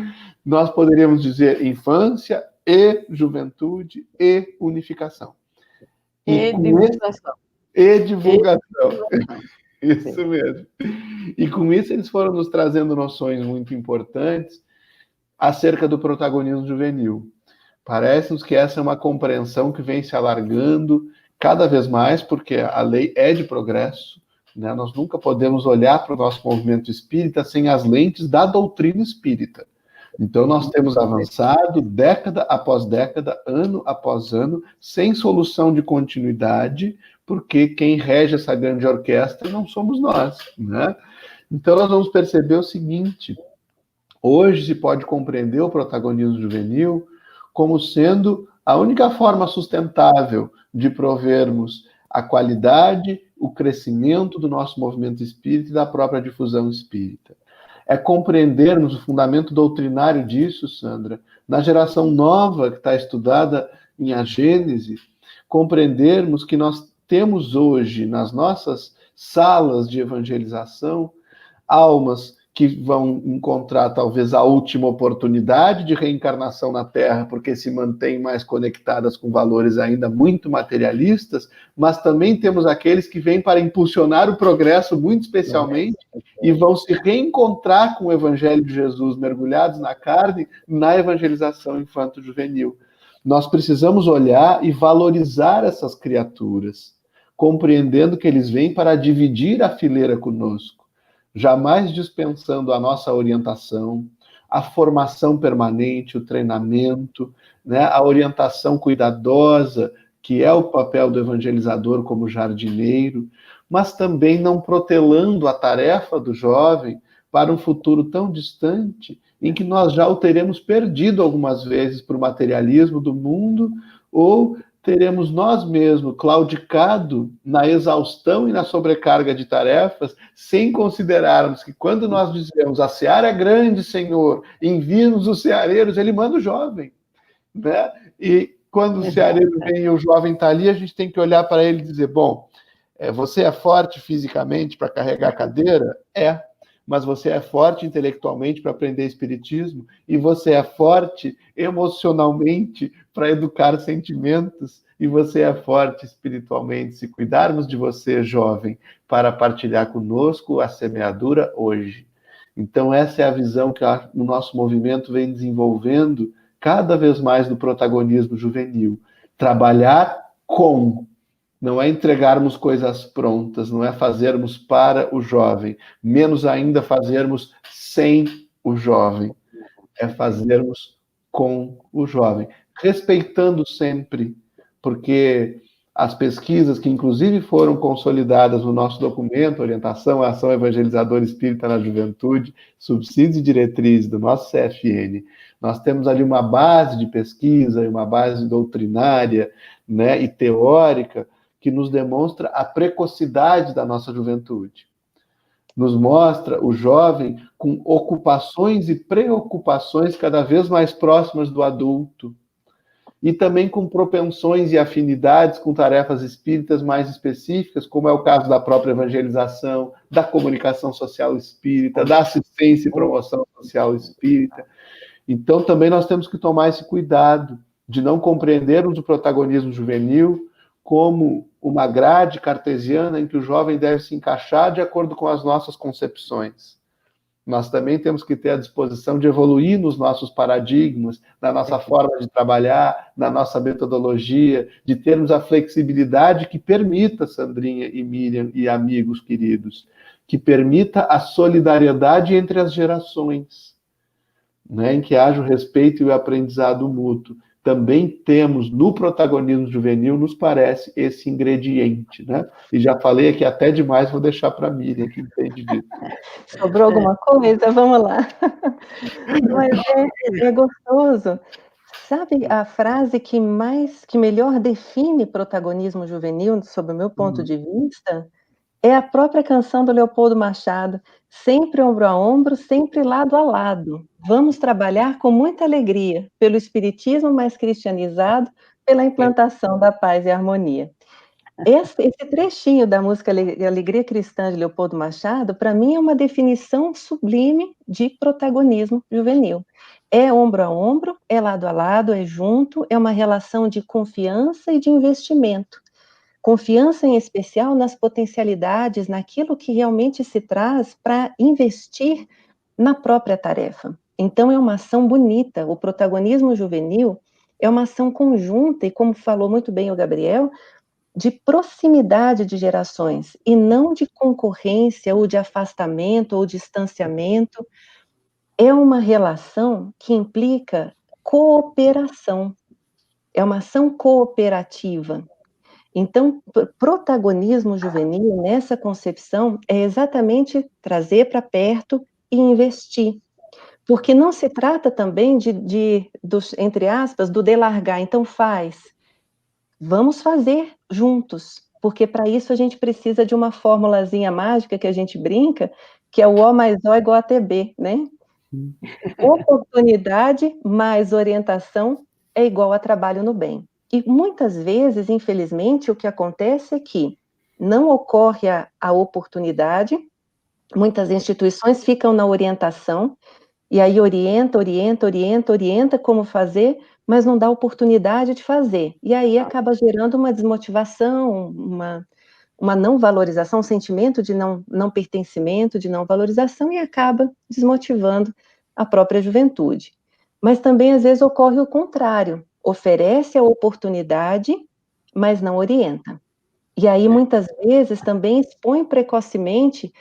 Nós poderíamos dizer infância e juventude e unificação. E divulgação. E divulgação. Isso mesmo. E com isso eles foram nos trazendo noções muito importantes acerca do protagonismo juvenil. Parece-nos que essa é uma compreensão que vem se alargando cada vez mais, porque a lei é de progresso, né? Nós nunca podemos olhar para o nosso movimento espírita sem as lentes da doutrina espírita. Então nós temos avançado década após década, ano após ano, sem solução de continuidade, porque quem rege essa grande orquestra não somos nós, né? Então nós vamos perceber o seguinte: hoje se pode compreender o protagonismo juvenil como sendo a única forma sustentável de provermos a qualidade, o crescimento do nosso movimento espírita e da própria difusão espírita. É compreendermos o fundamento doutrinário disso, Sandra, na geração nova que está estudada em A Gênese, compreendermos que nós temos hoje, nas nossas salas de evangelização, almas que vão encontrar talvez a última oportunidade de reencarnação na Terra, porque se mantêm mais conectadas com valores ainda muito materialistas, mas também temos aqueles que vêm para impulsionar o progresso muito especialmente e vão se reencontrar com o Evangelho de Jesus, mergulhados na carne, na evangelização infanto-juvenil. Nós precisamos olhar e valorizar essas criaturas, compreendendo que eles vêm para dividir a fileira conosco, jamais dispensando a nossa orientação, a formação permanente, o treinamento, né, a orientação cuidadosa, que é o papel do evangelizador como jardineiro, mas também não protelando a tarefa do jovem para um futuro tão distante, em que nós já o teremos perdido algumas vezes para o materialismo do mundo, ou teremos nós mesmos claudicado na exaustão e na sobrecarga de tarefas, sem considerarmos que quando nós dizemos a seara é grande, Senhor, envia-nos os ceareiros, ele manda o jovem. né? E quando o ceareiro vem e o jovem está ali, a gente tem que olhar para ele e dizer, bom, você é forte fisicamente para carregar a cadeira? É. Mas você é forte intelectualmente para aprender espiritismo? E você é forte emocionalmente para educar sentimentos? E você é forte espiritualmente, se cuidarmos de você, jovem, para partilhar conosco a semeadura hoje. Então, essa é a visão que o nosso movimento vem desenvolvendo cada vez mais no protagonismo juvenil. Trabalhar com, não é entregarmos coisas prontas, não é fazermos para o jovem, menos ainda fazermos sem o jovem, é fazermos com o jovem, respeitando sempre, porque as pesquisas que inclusive foram consolidadas no nosso documento, Orientação à Ação Evangelizadora Espírita na Juventude, Subsídios e Diretrizes do nosso CFN, nós temos ali uma base de pesquisa, uma base doutrinária, né, e teórica, que nos demonstra a precocidade da nossa juventude. Nos mostra o jovem com ocupações e preocupações cada vez mais próximas do adulto, e também com propensões e afinidades com tarefas espíritas mais específicas, como é o caso da própria evangelização, da comunicação social espírita, da assistência e promoção social espírita. Então, também nós temos que tomar esse cuidado de não compreendermos o protagonismo juvenil como uma grade cartesiana em que o jovem deve se encaixar de acordo com as nossas concepções. Nós também temos que ter a disposição de evoluir nos nossos paradigmas, na nossa forma de trabalhar, na nossa metodologia, de termos a flexibilidade que permita, Sandrinha e Miriam e amigos queridos, que permita a solidariedade entre as gerações, né, em que haja o respeito e o aprendizado mútuo. Também temos no protagonismo juvenil, nos parece, esse ingrediente, né? E já falei aqui até demais, vou deixar para a Miriam, que entende disso. Sobrou alguma coisa? Vamos lá. Mas é gostoso. Sabe a frase que melhor define protagonismo juvenil, sob o meu ponto de vista? É a própria canção do Leopoldo Machado, sempre ombro a ombro, sempre lado a lado. Vamos trabalhar com muita alegria pelo espiritismo mais cristianizado, pela implantação da paz e harmonia. Esse trechinho da música Alegria Cristã de Leopoldo Machado, para mim é uma definição sublime de protagonismo juvenil. É ombro a ombro, é lado a lado, é junto, é uma relação de confiança e de investimento. Confiança, em especial, nas potencialidades, naquilo que realmente se traz para investir na própria tarefa. Então, é uma ação bonita. O protagonismo juvenil é uma ação conjunta, e como falou muito bem o Gabriel, de proximidade de gerações, e não de concorrência, ou de afastamento, ou distanciamento. É uma relação que implica cooperação. É uma ação cooperativa. Então, protagonismo juvenil, nessa concepção, é exatamente trazer para perto e investir. Porque não se trata também entre aspas, do delargar. Então, vamos fazer juntos. Porque para isso a gente precisa de uma formulazinha mágica que a gente brinca, que é o O mais O igual a TB, né? Oportunidade mais orientação é igual a trabalho no bem. E muitas vezes, infelizmente, o que acontece é que não ocorre a oportunidade, muitas instituições ficam na orientação, e aí orienta como fazer, mas não dá oportunidade de fazer. E aí acaba gerando uma desmotivação, uma não valorização, um sentimento de não pertencimento, de não valorização, e acaba desmotivando a própria juventude. Mas também, às vezes, ocorre o contrário. Oferece a oportunidade, mas não orienta. E aí, muitas vezes, também expõe precocemente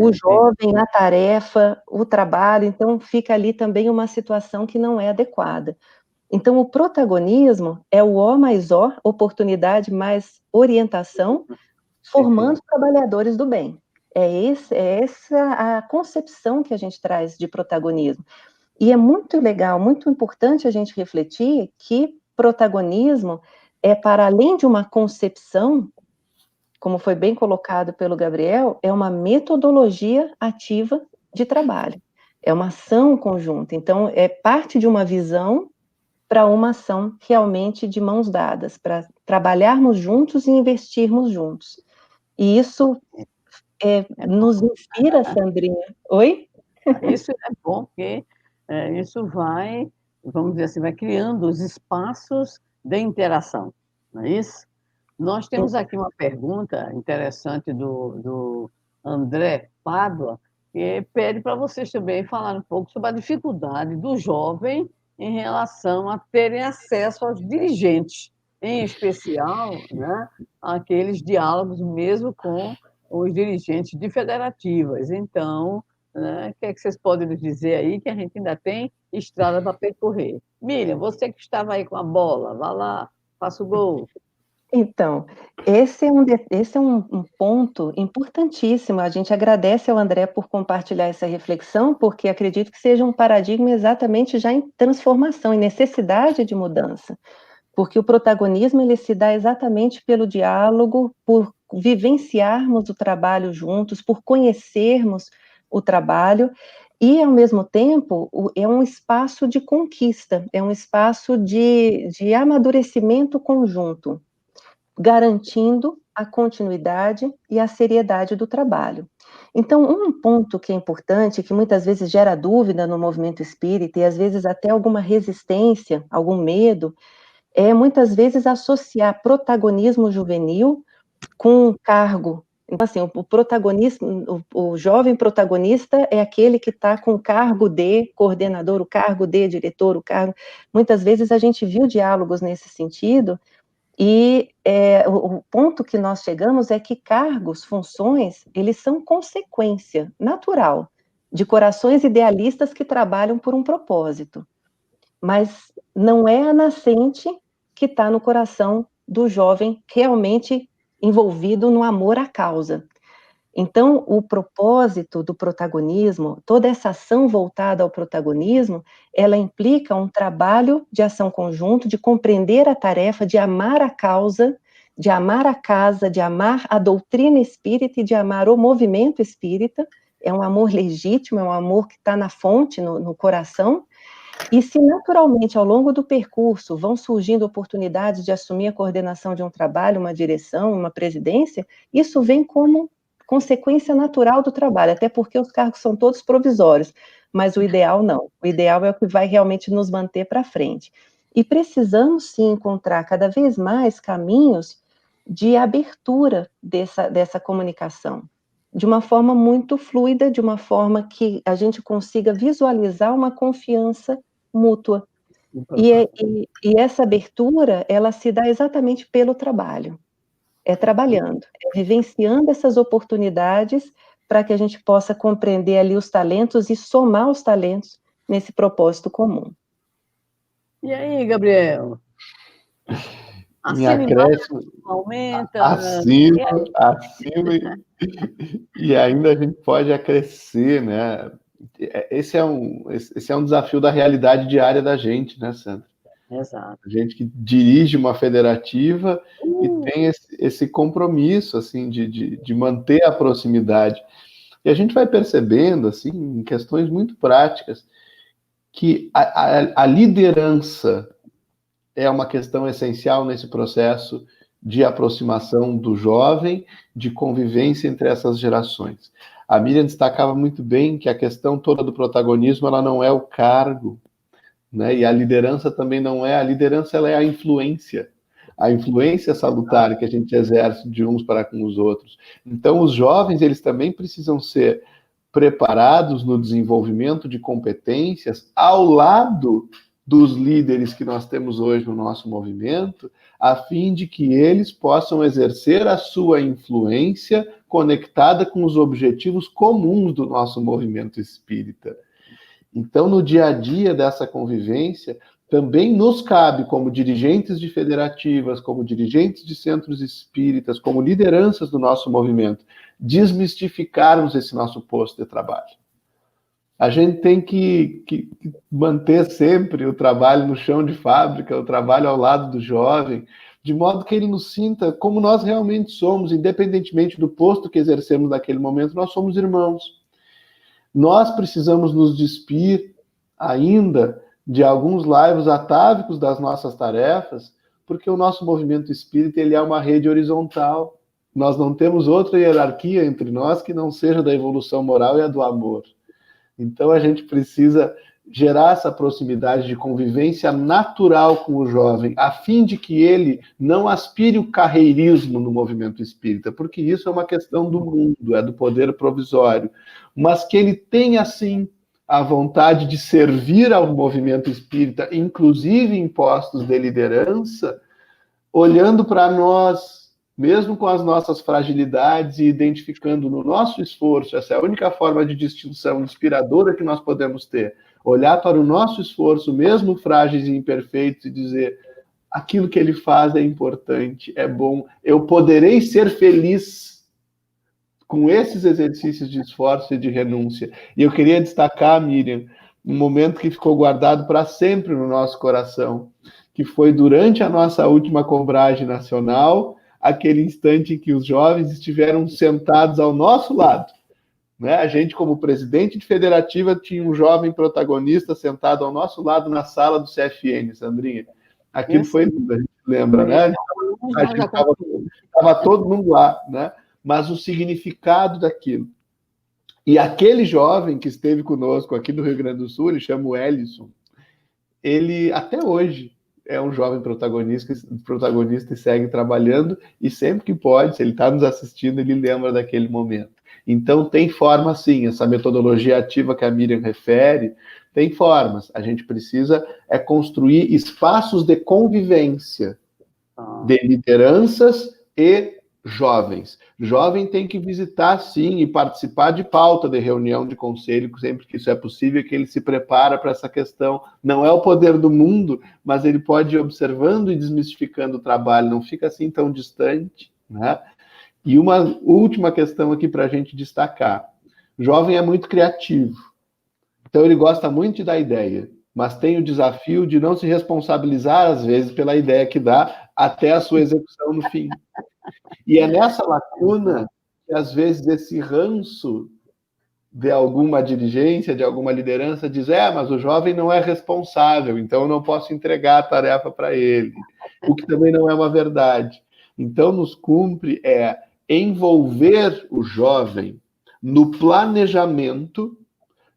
o jovem, a tarefa, o trabalho, então fica ali também uma situação que não é adequada. Então, o protagonismo é o O mais O, oportunidade mais orientação, formando trabalhadores do bem. É essa a concepção que a gente traz de protagonismo. E é muito legal, muito importante a gente refletir que protagonismo é, para além de uma concepção, como foi bem colocado pelo Gabriel, é uma metodologia ativa de trabalho. É uma ação conjunta. Então, é parte de uma visão para uma ação realmente de mãos dadas, para trabalharmos juntos e investirmos juntos. E isso nos inspira, Sandrinha. Oi? Isso é bom, porque isso vai, vamos dizer assim, vai criando os espaços de interação, não é isso? Nós temos aqui uma pergunta interessante do André Pádua, que pede para vocês também falar um pouco sobre a dificuldade do jovem em relação a terem acesso aos dirigentes, em especial, né, aqueles diálogos mesmo com os dirigentes de federativas. Então, né, o que é que vocês podem nos dizer aí, que a gente ainda tem estrada para percorrer? Miriam, você que estava aí com a bola, vá lá, faça o gol. Então, esse é um ponto importantíssimo. A gente agradece ao André por compartilhar essa reflexão, porque acredito que seja um paradigma exatamente já em transformação, em necessidade de mudança. Porque o protagonismo ele se dá exatamente pelo diálogo, por vivenciarmos o trabalho juntos, por conhecermos o trabalho, e, ao mesmo tempo, é um espaço de conquista, é um espaço de amadurecimento conjunto, garantindo a continuidade e a seriedade do trabalho. Então, um ponto que é importante, que muitas vezes gera dúvida no movimento espírita, e às vezes até alguma resistência, algum medo, é muitas vezes associar protagonismo juvenil com cargo. Então, assim, o protagonismo, o jovem protagonista é aquele que está com o cargo de coordenador, o cargo de diretor, o cargo... Muitas vezes a gente viu diálogos nesse sentido, e o ponto que nós chegamos é que cargos, funções, eles são consequência natural de corações idealistas que trabalham por um propósito, mas não é a nascente que está no coração do jovem realmente envolvido no amor à causa. Então, o propósito do protagonismo, toda essa ação voltada ao protagonismo, ela implica um trabalho de ação conjunto, de compreender a tarefa, de amar a causa, de amar a casa, de amar a doutrina espírita e de amar o movimento espírita. É um amor legítimo, é um amor que está na fonte, no coração. E se naturalmente, ao longo do percurso, vão surgindo oportunidades de assumir a coordenação de um trabalho, uma direção, uma presidência, isso vem como consequência natural do trabalho, até porque os cargos são todos provisórios, mas o ideal não. O ideal é o que vai realmente nos manter para frente. E precisamos, sim, encontrar cada vez mais caminhos de abertura dessa comunicação, de uma forma muito fluida, de uma forma que a gente consiga visualizar uma confiança mútua. E essa abertura, ela se dá exatamente pelo trabalho. É trabalhando, é vivenciando essas oportunidades para que a gente possa compreender ali os talentos e somar os talentos nesse propósito comum. E aí, Gabriel? Em acréscimo, aumenta. acima, e ainda a gente pode acrescer, né? Esse é um desafio da realidade diária da gente, né, Sandra? Exato. A gente que dirige uma federativa e tem esse compromisso, assim, de manter a proximidade. E a gente vai percebendo, assim, em questões muito práticas, que a liderança é uma questão essencial nesse processo de aproximação do jovem, de convivência entre essas gerações. A Miriam destacava muito bem que a questão toda do protagonismo, ela não é o cargo, né? E a liderança também não é, a liderança ela é a influência salutar que a gente exerce de uns para com os outros. Então, os jovens, eles também precisam ser preparados no desenvolvimento de competências ao lado dos líderes que nós temos hoje no nosso movimento, a fim de que eles possam exercer a sua influência conectada com os objetivos comuns do nosso movimento espírita. Então, no dia a dia dessa convivência, também nos cabe, como dirigentes de federativas, como dirigentes de centros espíritas, como lideranças do nosso movimento, desmistificarmos esse nosso posto de trabalho. A gente tem que manter sempre o trabalho no chão de fábrica, o trabalho ao lado do jovem, de modo que ele nos sinta como nós realmente somos, independentemente do posto que exercemos naquele momento, nós somos irmãos. Nós precisamos nos despir ainda de alguns laivos atávicos das nossas tarefas, porque o nosso movimento espírita ele é uma rede horizontal. Nós não temos outra hierarquia entre nós que não seja da evolução moral e a do amor. Então a gente precisa gerar essa proximidade de convivência natural com o jovem, a fim de que ele não aspire o carreirismo no movimento espírita, porque isso é uma questão do mundo, é do poder provisório, mas que ele tenha, sim, a vontade de servir ao movimento espírita, inclusive em postos de liderança, olhando para nós, mesmo com as nossas fragilidades e identificando no nosso esforço, essa é a única forma de distinção inspiradora que nós podemos ter, olhar para o nosso esforço, mesmo frágeis e imperfeitos, e dizer, aquilo que ele faz é importante, é bom, eu poderei ser feliz com esses exercícios de esforço e de renúncia. E eu queria destacar, Miriam, um momento que ficou guardado para sempre no nosso coração, que foi durante a nossa última cobragem nacional, aquele instante em que os jovens estiveram sentados ao nosso lado. Né? A gente, como presidente de federativa, tinha um jovem protagonista sentado ao nosso lado na sala do CFN, Sandrinha. Aquilo foi lindo, a gente lembra, né? A gente estava todo mundo lá, né? Mas o significado daquilo. E aquele jovem que esteve conosco aqui no Rio Grande do Sul, ele chama o Ellison, ele até hoje é um jovem protagonista e segue trabalhando, e sempre que pode, se ele está nos assistindo, ele lembra daquele momento. Então, tem forma, sim, essa metodologia ativa que a Miriam refere, tem formas. A gente precisa construir espaços de convivência de lideranças e jovens. Jovem tem que visitar, sim, e participar de pauta de reunião de conselho, sempre que isso é possível, que ele se prepara para essa questão. Não é o poder do mundo, mas ele pode ir observando e desmistificando o trabalho, não fica assim tão distante, né? E uma última questão aqui para a gente destacar. O jovem é muito criativo, então ele gosta muito de dar ideia, mas tem o desafio de não se responsabilizar, às vezes, pela ideia que dá, até a sua execução no fim. E é nessa lacuna que, às vezes, esse ranço de alguma dirigência, de alguma liderança, diz, mas o jovem não é responsável, então eu não posso entregar a tarefa para ele, o que também não é uma verdade. Então, nos cumpre envolver o jovem no planejamento,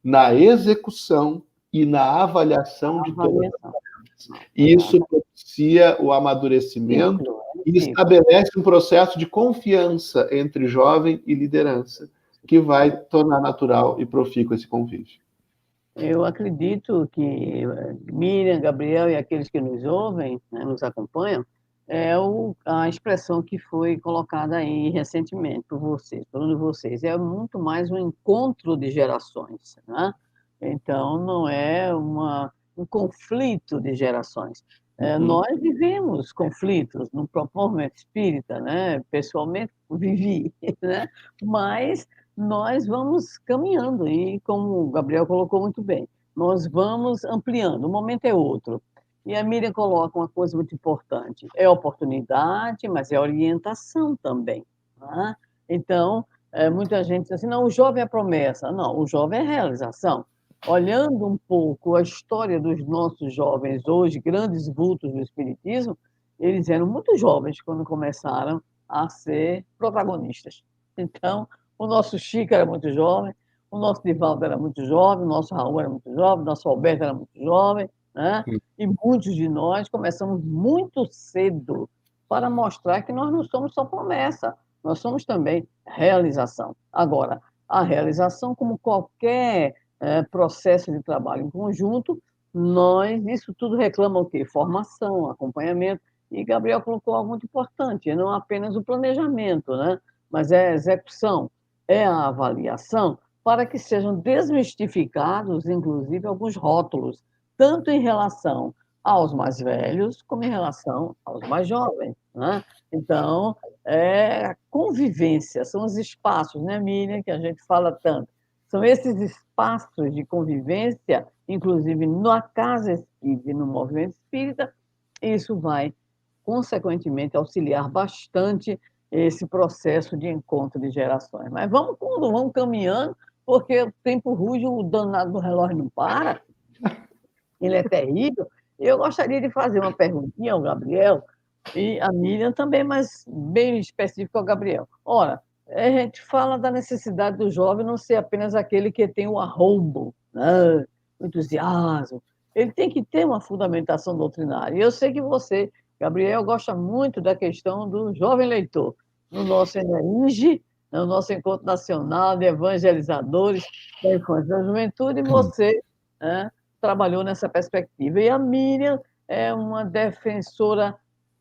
na execução e na avaliação de todas as tarefas. Isso propicia o amadurecimento e estabelece um processo de confiança entre jovem e liderança, que vai tornar natural e profícuo esse convívio. Eu acredito que Miriam, Gabriel e aqueles que nos ouvem, né, nos acompanham, a expressão que foi colocada aí recentemente por vocês, por um de vocês. É muito mais um encontro de gerações, né? Então, não é um conflito de gerações. Nós vivemos conflitos no próprio movimento espírita, né? Pessoalmente, vivi, né? Mas nós vamos caminhando e, como o Gabriel colocou muito bem, nós vamos ampliando, o momento é outro. E a Miriam coloca uma coisa muito importante, é oportunidade, mas é orientação também. Né? Então, muita gente diz assim, não, o jovem é promessa. Não, o jovem é realização. Olhando um pouco a história dos nossos jovens hoje, grandes vultos do espiritismo, eles eram muito jovens quando começaram a ser protagonistas. Então, o nosso Chico era muito jovem, o nosso Divaldo era muito jovem, o nosso Raul era muito jovem, o nosso Alberto era muito jovem, né? E muitos de nós começamos muito cedo para mostrar que nós não somos só promessa, nós somos também realização. Agora, a realização, como qualquer processo de trabalho em conjunto, isso tudo reclama o quê? Formação, acompanhamento, e Gabriel colocou algo muito importante, não apenas o planejamento, né? Mas é a execução, é a avaliação, para que sejam desmistificados, inclusive, alguns rótulos, tanto em relação aos mais velhos, como em relação aos mais jovens. Né? Então, a convivência, são os espaços, né, Miriam, que a gente fala tanto. São esses espaços de convivência, inclusive na casa espírita e no movimento espírita, isso vai, consequentemente, auxiliar bastante esse processo de encontro de gerações. Mas vamos caminhando, porque o tempo ruge, o danado do relógio não para. ele é terrível. Eu gostaria de fazer uma perguntinha ao Gabriel, e a Miriam também, mas bem específico ao Gabriel. Ora, a gente fala da necessidade do jovem não ser apenas aquele que tem o arrobo, né, o entusiasmo. Ele tem que ter uma fundamentação doutrinária. E eu sei que você, Gabriel, gosta muito da questão do jovem leitor. No nosso ENEINGE, no nosso Encontro Nacional de Evangelizadores da Infância e da Juventude, você, né, trabalhou nessa perspectiva. E a Miriam é uma defensora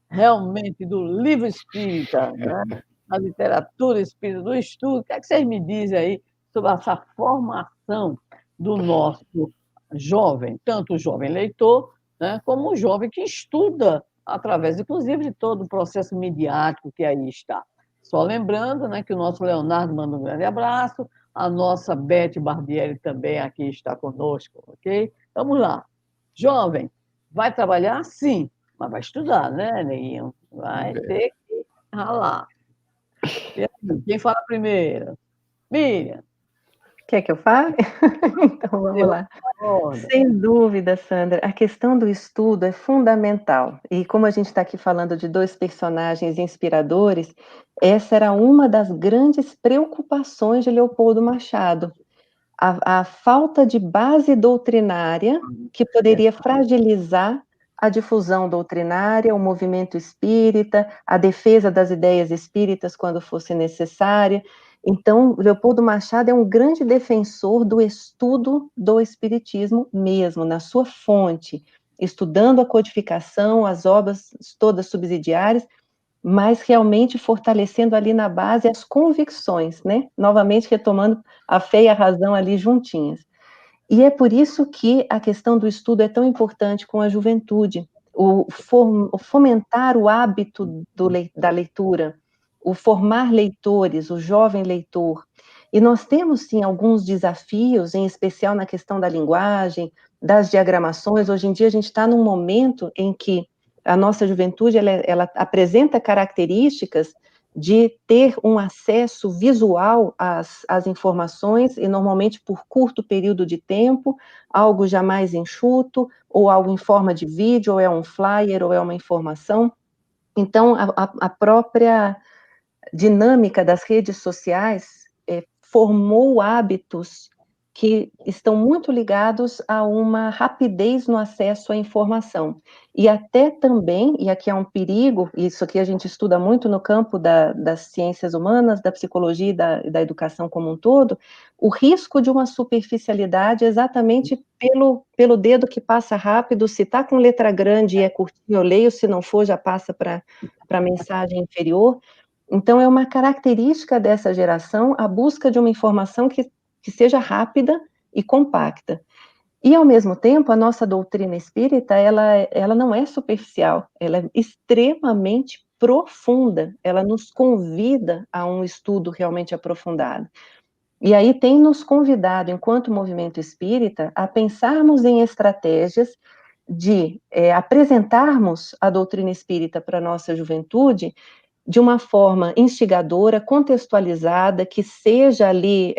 realmente do livro espírita, né? Da literatura espírita, do estudo. O que é que vocês me dizem aí sobre essa formação do nosso jovem, tanto o jovem leitor, né, como o jovem que estuda através, inclusive, de todo o processo midiático que aí está. Só lembrando, né, que o nosso Leonardo manda um grande abraço, a nossa Beth Barbieri também aqui está conosco, ok? Vamos lá. Jovem, vai trabalhar? Sim, mas vai estudar, né, neguinho? Vai ter que ralar. E aí, quem fala primeiro? Miriam. Quer que eu fale? Então vamos lá. Sem dúvida, Sandra, a questão do estudo é fundamental. E como a gente está aqui falando de dois personagens inspiradores, essa era uma das grandes preocupações de Leopoldo Machado. A falta de base doutrinária que poderia fragilizar a difusão doutrinária, o movimento espírita, a defesa das ideias espíritas quando fosse necessária. Então, Leopoldo Machado é um grande defensor do estudo do espiritismo mesmo, na sua fonte, estudando a codificação, as obras todas subsidiárias, mas realmente fortalecendo ali na base as convicções, né? Novamente retomando a fé e a razão ali juntinhas. E é por isso que a questão do estudo é tão importante com a juventude, o fomentar o hábito da leitura, o formar leitores, o jovem leitor. E nós temos, sim, alguns desafios, em especial na questão da linguagem, das diagramações. Hoje em dia a gente está num momento em que a nossa juventude ela apresenta características de ter um acesso visual às informações, e normalmente por curto período de tempo, algo já mais enxuto, ou algo em forma de vídeo, ou é um flyer, ou é uma informação. Então, a própria dinâmica das redes sociais formou hábitos que estão muito ligados a uma rapidez no acesso à informação. E até também, e aqui é um perigo, isso aqui a gente estuda muito no campo das ciências humanas, da psicologia e da educação como um todo, o risco de uma superficialidade exatamente pelo dedo que passa rápido, se está com letra grande e é curtinho, eu leio, se não for, já passa para a mensagem inferior. Então, é uma característica dessa geração a busca de uma informação que seja rápida e compacta. E, ao mesmo tempo, a nossa doutrina espírita, ela não é superficial, ela é extremamente profunda, ela nos convida a um estudo realmente aprofundado. E aí tem nos convidado, enquanto movimento espírita, a pensarmos em estratégias de apresentarmos a doutrina espírita para a nossa juventude de uma forma instigadora, contextualizada, que seja ali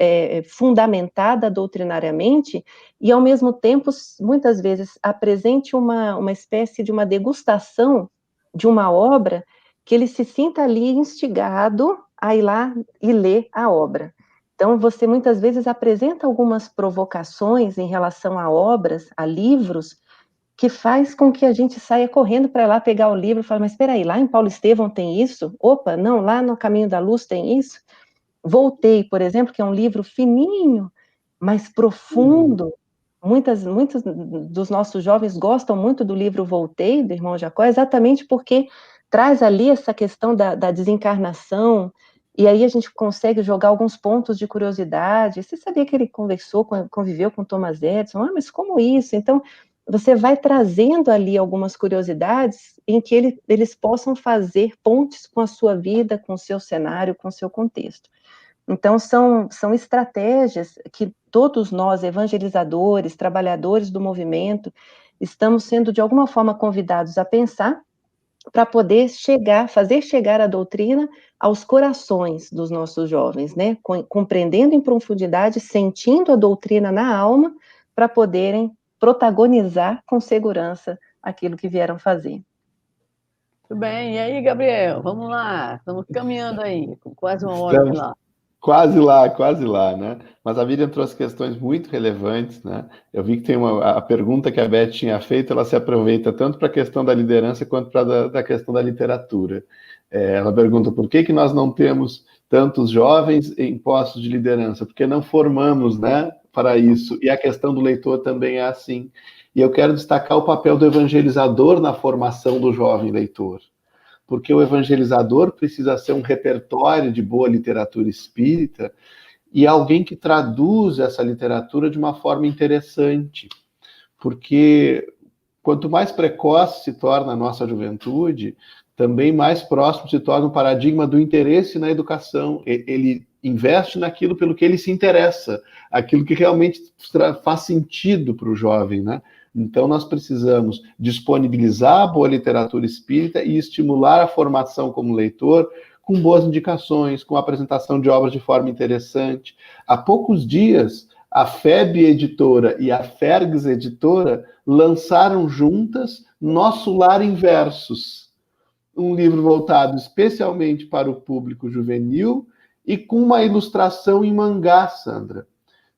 fundamentada doutrinariamente, e ao mesmo tempo, muitas vezes, apresente uma espécie de uma degustação de uma obra, que ele se sinta ali instigado a ir lá e ler a obra. Então, você muitas vezes apresenta algumas provocações em relação a obras, a livros, que faz com que a gente saia correndo para lá pegar o livro e falar, mas espera aí, lá em Paulo Estevão tem isso? Opa, não, lá no Caminho da Luz tem isso? Voltei, por exemplo, que é um livro fininho, mas profundo. Muitos dos nossos jovens gostam muito do livro Voltei, do irmão Jacó, exatamente porque traz ali essa questão da desencarnação, e aí a gente consegue jogar alguns pontos de curiosidade. Você sabia que ele conviveu com Thomas Edison? Ah, mas como isso? Então, você vai trazendo ali algumas curiosidades em que eles possam fazer pontes com a sua vida, com o seu cenário, com o seu contexto. Então, são estratégias que todos nós, evangelizadores, trabalhadores do movimento, estamos sendo, de alguma forma, convidados a pensar para poder fazer chegar a doutrina aos corações dos nossos jovens, né? Compreendendo em profundidade, sentindo a doutrina na alma, para poderem protagonizar com segurança aquilo que vieram fazer. Muito bem. E aí, Gabriel, vamos lá. Estamos caminhando aí, com quase uma hora de lá. Quase lá, né? Mas a Miriam trouxe questões muito relevantes, né? Eu vi que tem a pergunta que a Beth tinha feito, ela se aproveita tanto para a questão da liderança quanto para da questão da literatura. Ela pergunta por que nós não temos tantos jovens em postos de liderança? Porque não formamos, né, para isso. E a questão do leitor também é assim. E eu quero destacar o papel do evangelizador na formação do jovem leitor. Porque o evangelizador precisa ser um repertório de boa literatura espírita e alguém que traduz essa literatura de uma forma interessante. Porque quanto mais precoce se torna a nossa juventude, também mais próximo se torna o paradigma do interesse na educação. Ele investe naquilo pelo que ele se interessa, aquilo que realmente faz sentido para o jovem, né? Então, nós precisamos disponibilizar a boa literatura espírita e estimular a formação como leitor com boas indicações, com a apresentação de obras de forma interessante. Há poucos dias, a FEB Editora e a Fergs Editora lançaram juntas Nosso Lar em Versos, um livro voltado especialmente para o público juvenil e com uma ilustração em mangá, Sandra.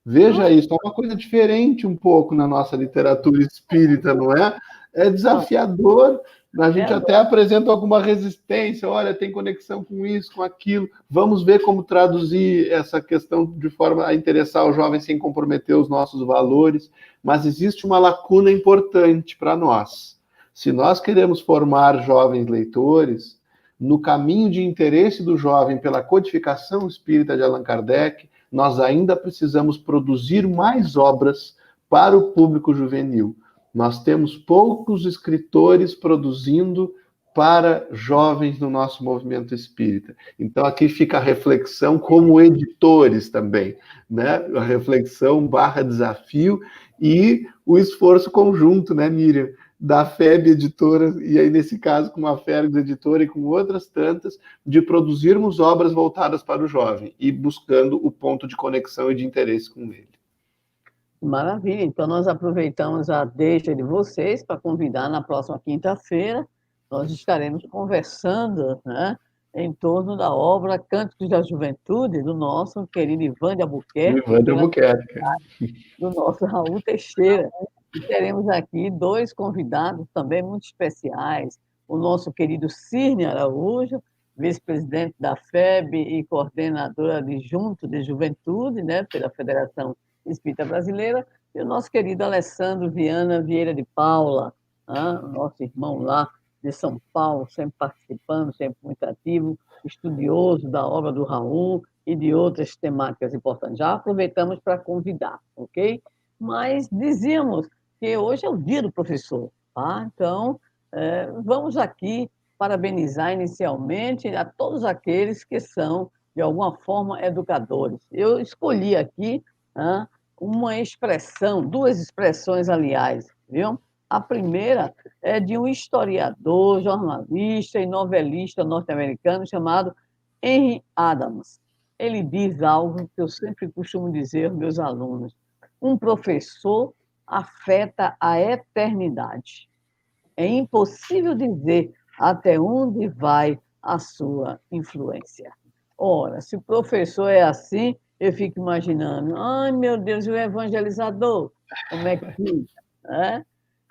Veja isso, é uma coisa diferente um pouco na nossa literatura espírita, não é? É desafiador, a gente até apresenta alguma resistência, olha, tem conexão com isso, com aquilo, vamos ver como traduzir essa questão de forma a interessar o jovem sem comprometer os nossos valores, mas existe uma lacuna importante para nós. Se nós queremos formar jovens leitores, no caminho de interesse do jovem pela codificação espírita de Allan Kardec, nós ainda precisamos produzir mais obras para o público juvenil. Nós temos poucos escritores produzindo para jovens no nosso movimento espírita. Então, aqui fica a reflexão como editores também, né? A reflexão / desafio e o esforço conjunto, né, Miriam? Da FEB Editora, e aí nesse caso com a Fergs Editora e com outras tantas, de produzirmos obras voltadas para o jovem e buscando o ponto de conexão e de interesse com ele. Maravilha, então nós aproveitamos a deixa de vocês para convidar na próxima quinta-feira, nós estaremos conversando, né, em torno da obra Cânticos da Juventude, do nosso querido Ivan de Albuquerque, do nosso Raul Teixeira. E teremos aqui 2 convidados também muito especiais, o nosso querido Cirne Araújo, vice-presidente da FEB e coordenador adjunto de juventude, né, pela Federação Espírita Brasileira, e o nosso querido Alessandro Viana Vieira de Paula, o nosso irmão lá de São Paulo, sempre participando, sempre muito ativo, estudioso da obra do Raul e de outras temáticas importantes. Já aproveitamos para convidar, ok? Mas dizíamos que hoje é o dia do professor, tá? Então, vamos aqui parabenizar inicialmente a todos aqueles que são, de alguma forma, educadores. Eu escolhi aqui uma expressão, 2 expressões, aliás, viu? A primeira é de um historiador, jornalista e novelista norte-americano chamado Henry Adams. Ele diz algo que eu sempre costumo dizer aos meus alunos: um professor afeta a eternidade. É impossível dizer até onde vai a sua influência. Ora, se o professor é assim, eu fico imaginando, ai meu Deus, e o evangelizador, como é que fica?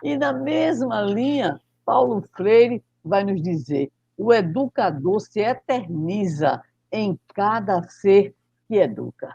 E na mesma linha, Paulo Freire vai nos dizer, o educador se eterniza em cada ser que educa.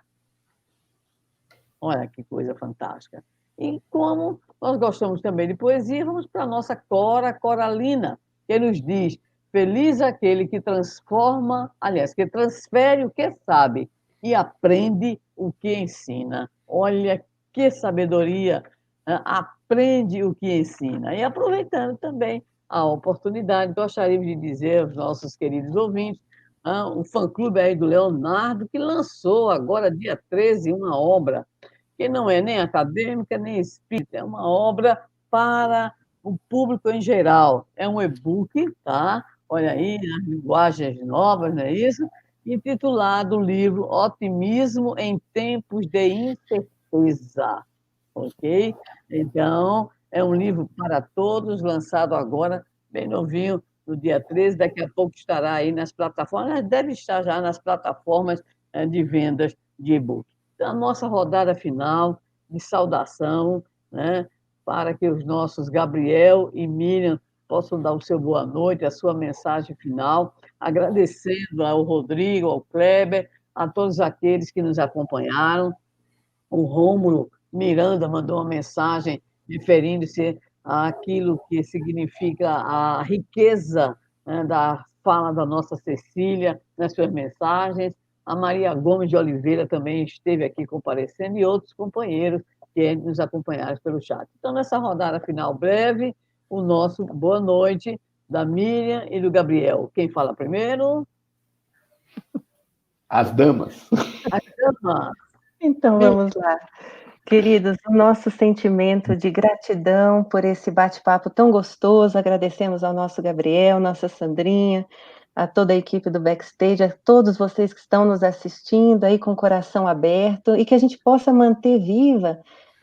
Olha que coisa fantástica. E como nós gostamos também de poesia, vamos para a nossa Cora Coralina, que nos diz: feliz aquele que transforma, aliás, que transfere o que sabe e aprende o que ensina. Olha que sabedoria, aprende o que ensina. E aproveitando também a oportunidade, gostaríamos de dizer aos nossos queridos ouvintes, o fã-clube aí do Leonardo, que lançou agora, dia 13, uma obra que não é nem acadêmica, nem espírita, é uma obra para o público em geral. É um e-book, tá? Olha aí, as linguagens novas, não é isso? Intitulado o livro Otimismo em Tempos de Incerteza. ok? Então, é um livro para todos, lançado agora, bem novinho, no dia 13, daqui a pouco estará aí nas plataformas, deve estar já nas plataformas de vendas de e-book. Então, a nossa rodada final de saudação, né, para que os nossos Gabriel e Miriam possam dar o seu boa noite, a sua mensagem final, agradecendo ao Rodrigo, ao Kleber, a todos aqueles que nos acompanharam. O Rômulo Miranda mandou uma mensagem referindo-se àquilo que significa a riqueza, né, da fala da nossa Cecília nas suas mensagens. A Maria Gomes de Oliveira também esteve aqui comparecendo e outros companheiros que nos acompanharam pelo chat. Então, nessa rodada final breve, o nosso boa noite da Miriam e do Gabriel. Quem fala primeiro? As damas. As damas. Então, vamos lá. Queridos, o nosso sentimento de gratidão por esse bate-papo tão gostoso, agradecemos ao nosso Gabriel, nossa Sandrinha, a toda a equipe do Backstage, a todos vocês que estão nos assistindo aí com o coração aberto, e que a gente possa manter viva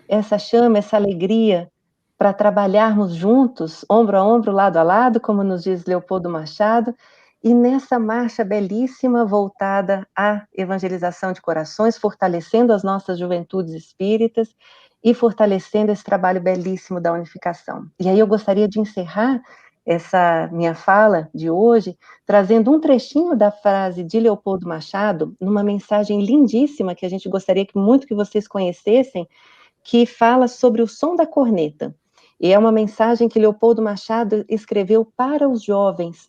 essa chama, essa alegria, para trabalharmos juntos, ombro a ombro, lado a lado, como nos diz Leopoldo Machado, e nessa marcha belíssima voltada à evangelização de corações, fortalecendo as nossas juventudes espíritas e fortalecendo esse trabalho belíssimo da unificação. E aí eu gostaria de encerrar essa minha fala de hoje, trazendo um trechinho da frase de Leopoldo Machado, numa mensagem lindíssima que a gente gostaria muito que vocês conhecessem, que fala sobre o som da corneta. E é uma mensagem que Leopoldo Machado escreveu para os jovens,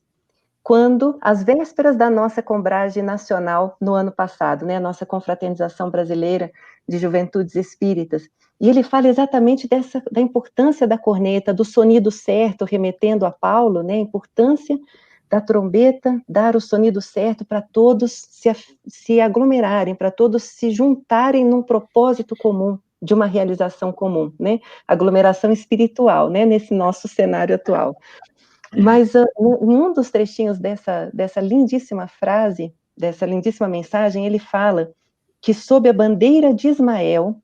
quando, às vésperas da nossa Combrage Nacional no ano passado, né, a nossa Confraternização Brasileira de Juventudes Espíritas, e ele fala exatamente da importância da corneta, do sonido certo, remetendo a Paulo, né, a importância da trombeta, dar o sonido certo para todos se aglomerarem, para todos se juntarem num propósito comum, de uma realização comum, né, aglomeração espiritual, né, nesse nosso cenário atual. Mas em um dos trechinhos dessa lindíssima frase, dessa lindíssima mensagem, ele fala que sob a bandeira de Ismael,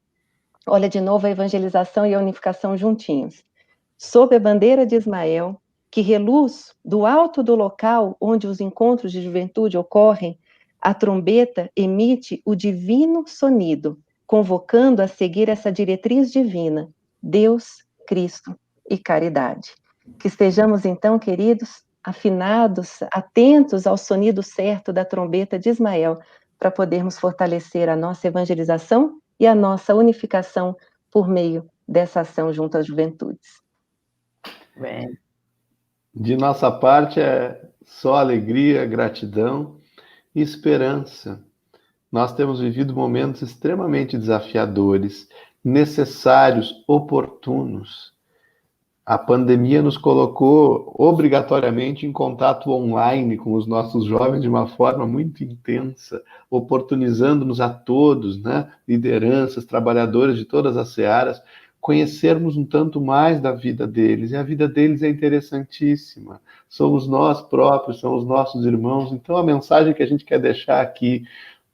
olha de novo a evangelização e a unificação juntinhos, sob a bandeira de Ismael, que reluz do alto do local onde os encontros de juventude ocorrem, a trombeta emite o divino sonido, convocando a seguir essa diretriz divina, Deus, Cristo e caridade. Que estejamos, então, queridos, afinados, atentos ao sonido certo da trombeta de Ismael, para podermos fortalecer a nossa evangelização e a nossa unificação por meio dessa ação junto às juventudes. Bem. De nossa parte, é só alegria, gratidão e esperança. Nós temos vivido momentos extremamente desafiadores, necessários, oportunos. A pandemia nos colocou obrigatoriamente em contato online com os nossos jovens de uma forma muito intensa, oportunizando-nos a todos, né, lideranças, trabalhadores de todas as searas, conhecermos um tanto mais da vida deles. E a vida deles é interessantíssima. Somos nós próprios, são os nossos irmãos. Então a mensagem que a gente quer deixar aqui,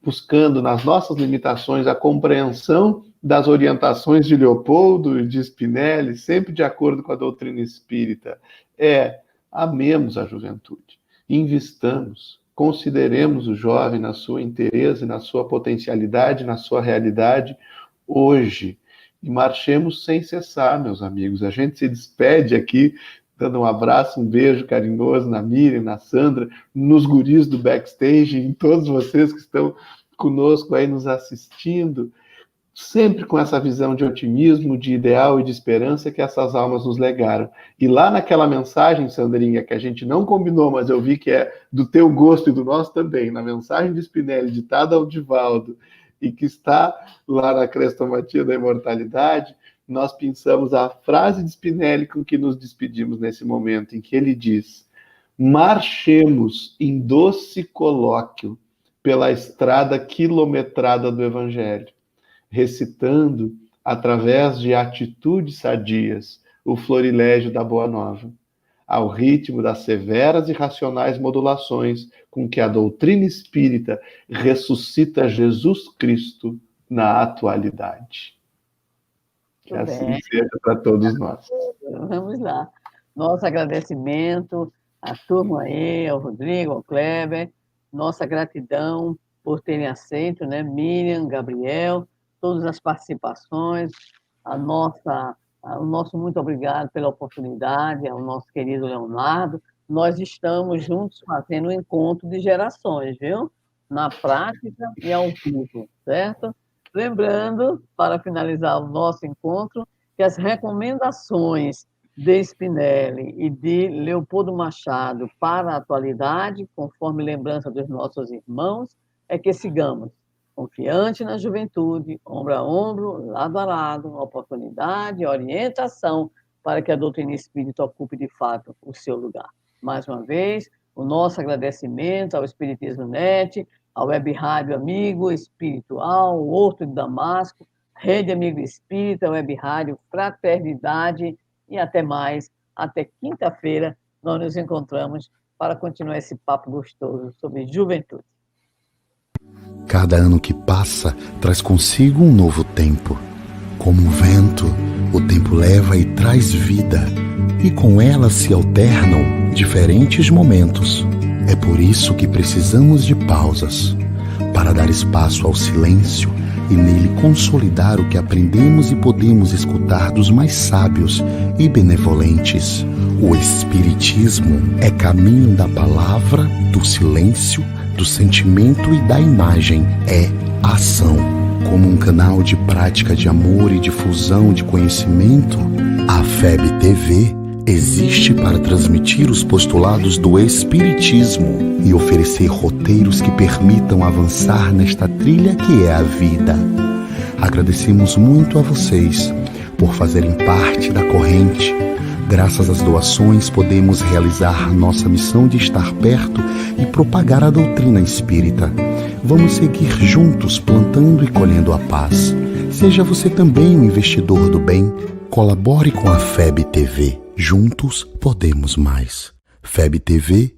buscando nas nossas limitações a compreensão das orientações de Leopoldo e de Spinelli, sempre de acordo com a doutrina espírita, amemos a juventude, investamos, consideremos o jovem na sua inteireza, na sua potencialidade, na sua realidade hoje, e marchemos sem cessar, meus amigos. A gente se despede aqui, dando um abraço, um beijo carinhoso na Miriam, na Sandra, nos guris do Backstage, em todos vocês que estão conosco aí nos assistindo, sempre com essa visão de otimismo, de ideal e de esperança que essas almas nos legaram. E lá naquela mensagem, Sandrinha, que a gente não combinou, mas eu vi que é do teu gosto e do nosso também, na mensagem de Spinelli, ditada ao Divaldo, e que está lá na Crestomatia da Imortalidade, nós pensamos a frase de Spinelli com que nos despedimos nesse momento, em que ele diz: marchemos em doce colóquio pela estrada quilometrada do Evangelho, recitando, através de atitudes sadias, o florilégio da Boa Nova, ao ritmo das severas e racionais modulações com que a doutrina espírita ressuscita Jesus Cristo na atualidade. Que assim seja para todos nós. Vamos lá. Nosso agradecimento à turma aí, ao Rodrigo, ao Kleber, nossa gratidão por terem aceito, né? Miriam, Gabriel, todas as participações, o nosso muito obrigado pela oportunidade, ao nosso querido Leonardo. Nós estamos juntos fazendo um encontro de gerações, viu? Na prática e ao vivo, certo? Lembrando, para finalizar o nosso encontro, que as recomendações de Spinelli e de Leopoldo Machado para a atualidade, conforme lembrança dos nossos irmãos, é que sigamos confiante na juventude, ombro a ombro, lado a lado, oportunidade e orientação para que a doutrina espírita ocupe de fato o seu lugar. Mais uma vez, o nosso agradecimento ao Espiritismo Net, ao Web Rádio Amigo Espiritual, o Horto de Damasco, Rede Amigo Espírita, Web Rádio Fraternidade e até mais. Até quinta-feira nós nos encontramos para continuar esse papo gostoso sobre juventude. Cada ano que passa traz consigo um novo tempo. Como um vento, o tempo leva e traz vida, e com ela se alternam diferentes momentos. É por isso que precisamos de pausas, para dar espaço ao silêncio e nele consolidar o que aprendemos e podemos escutar dos mais sábios e benevolentes. O Espiritismo é caminho da palavra, do silêncio, do sentimento e da imagem. É ação. Como um canal de prática de amor e difusão de conhecimento, a FEB TV existe para transmitir os postulados do Espiritismo e oferecer roteiros que permitam avançar nesta trilha que é a vida. Agradecemos muito a vocês por fazerem parte da corrente. Graças às doações, podemos realizar nossa missão de estar perto e propagar a doutrina espírita. Vamos seguir juntos plantando e colhendo a paz. Seja você também um investidor do bem. Colabore com a FEB TV. Juntos podemos mais. febtv.com.br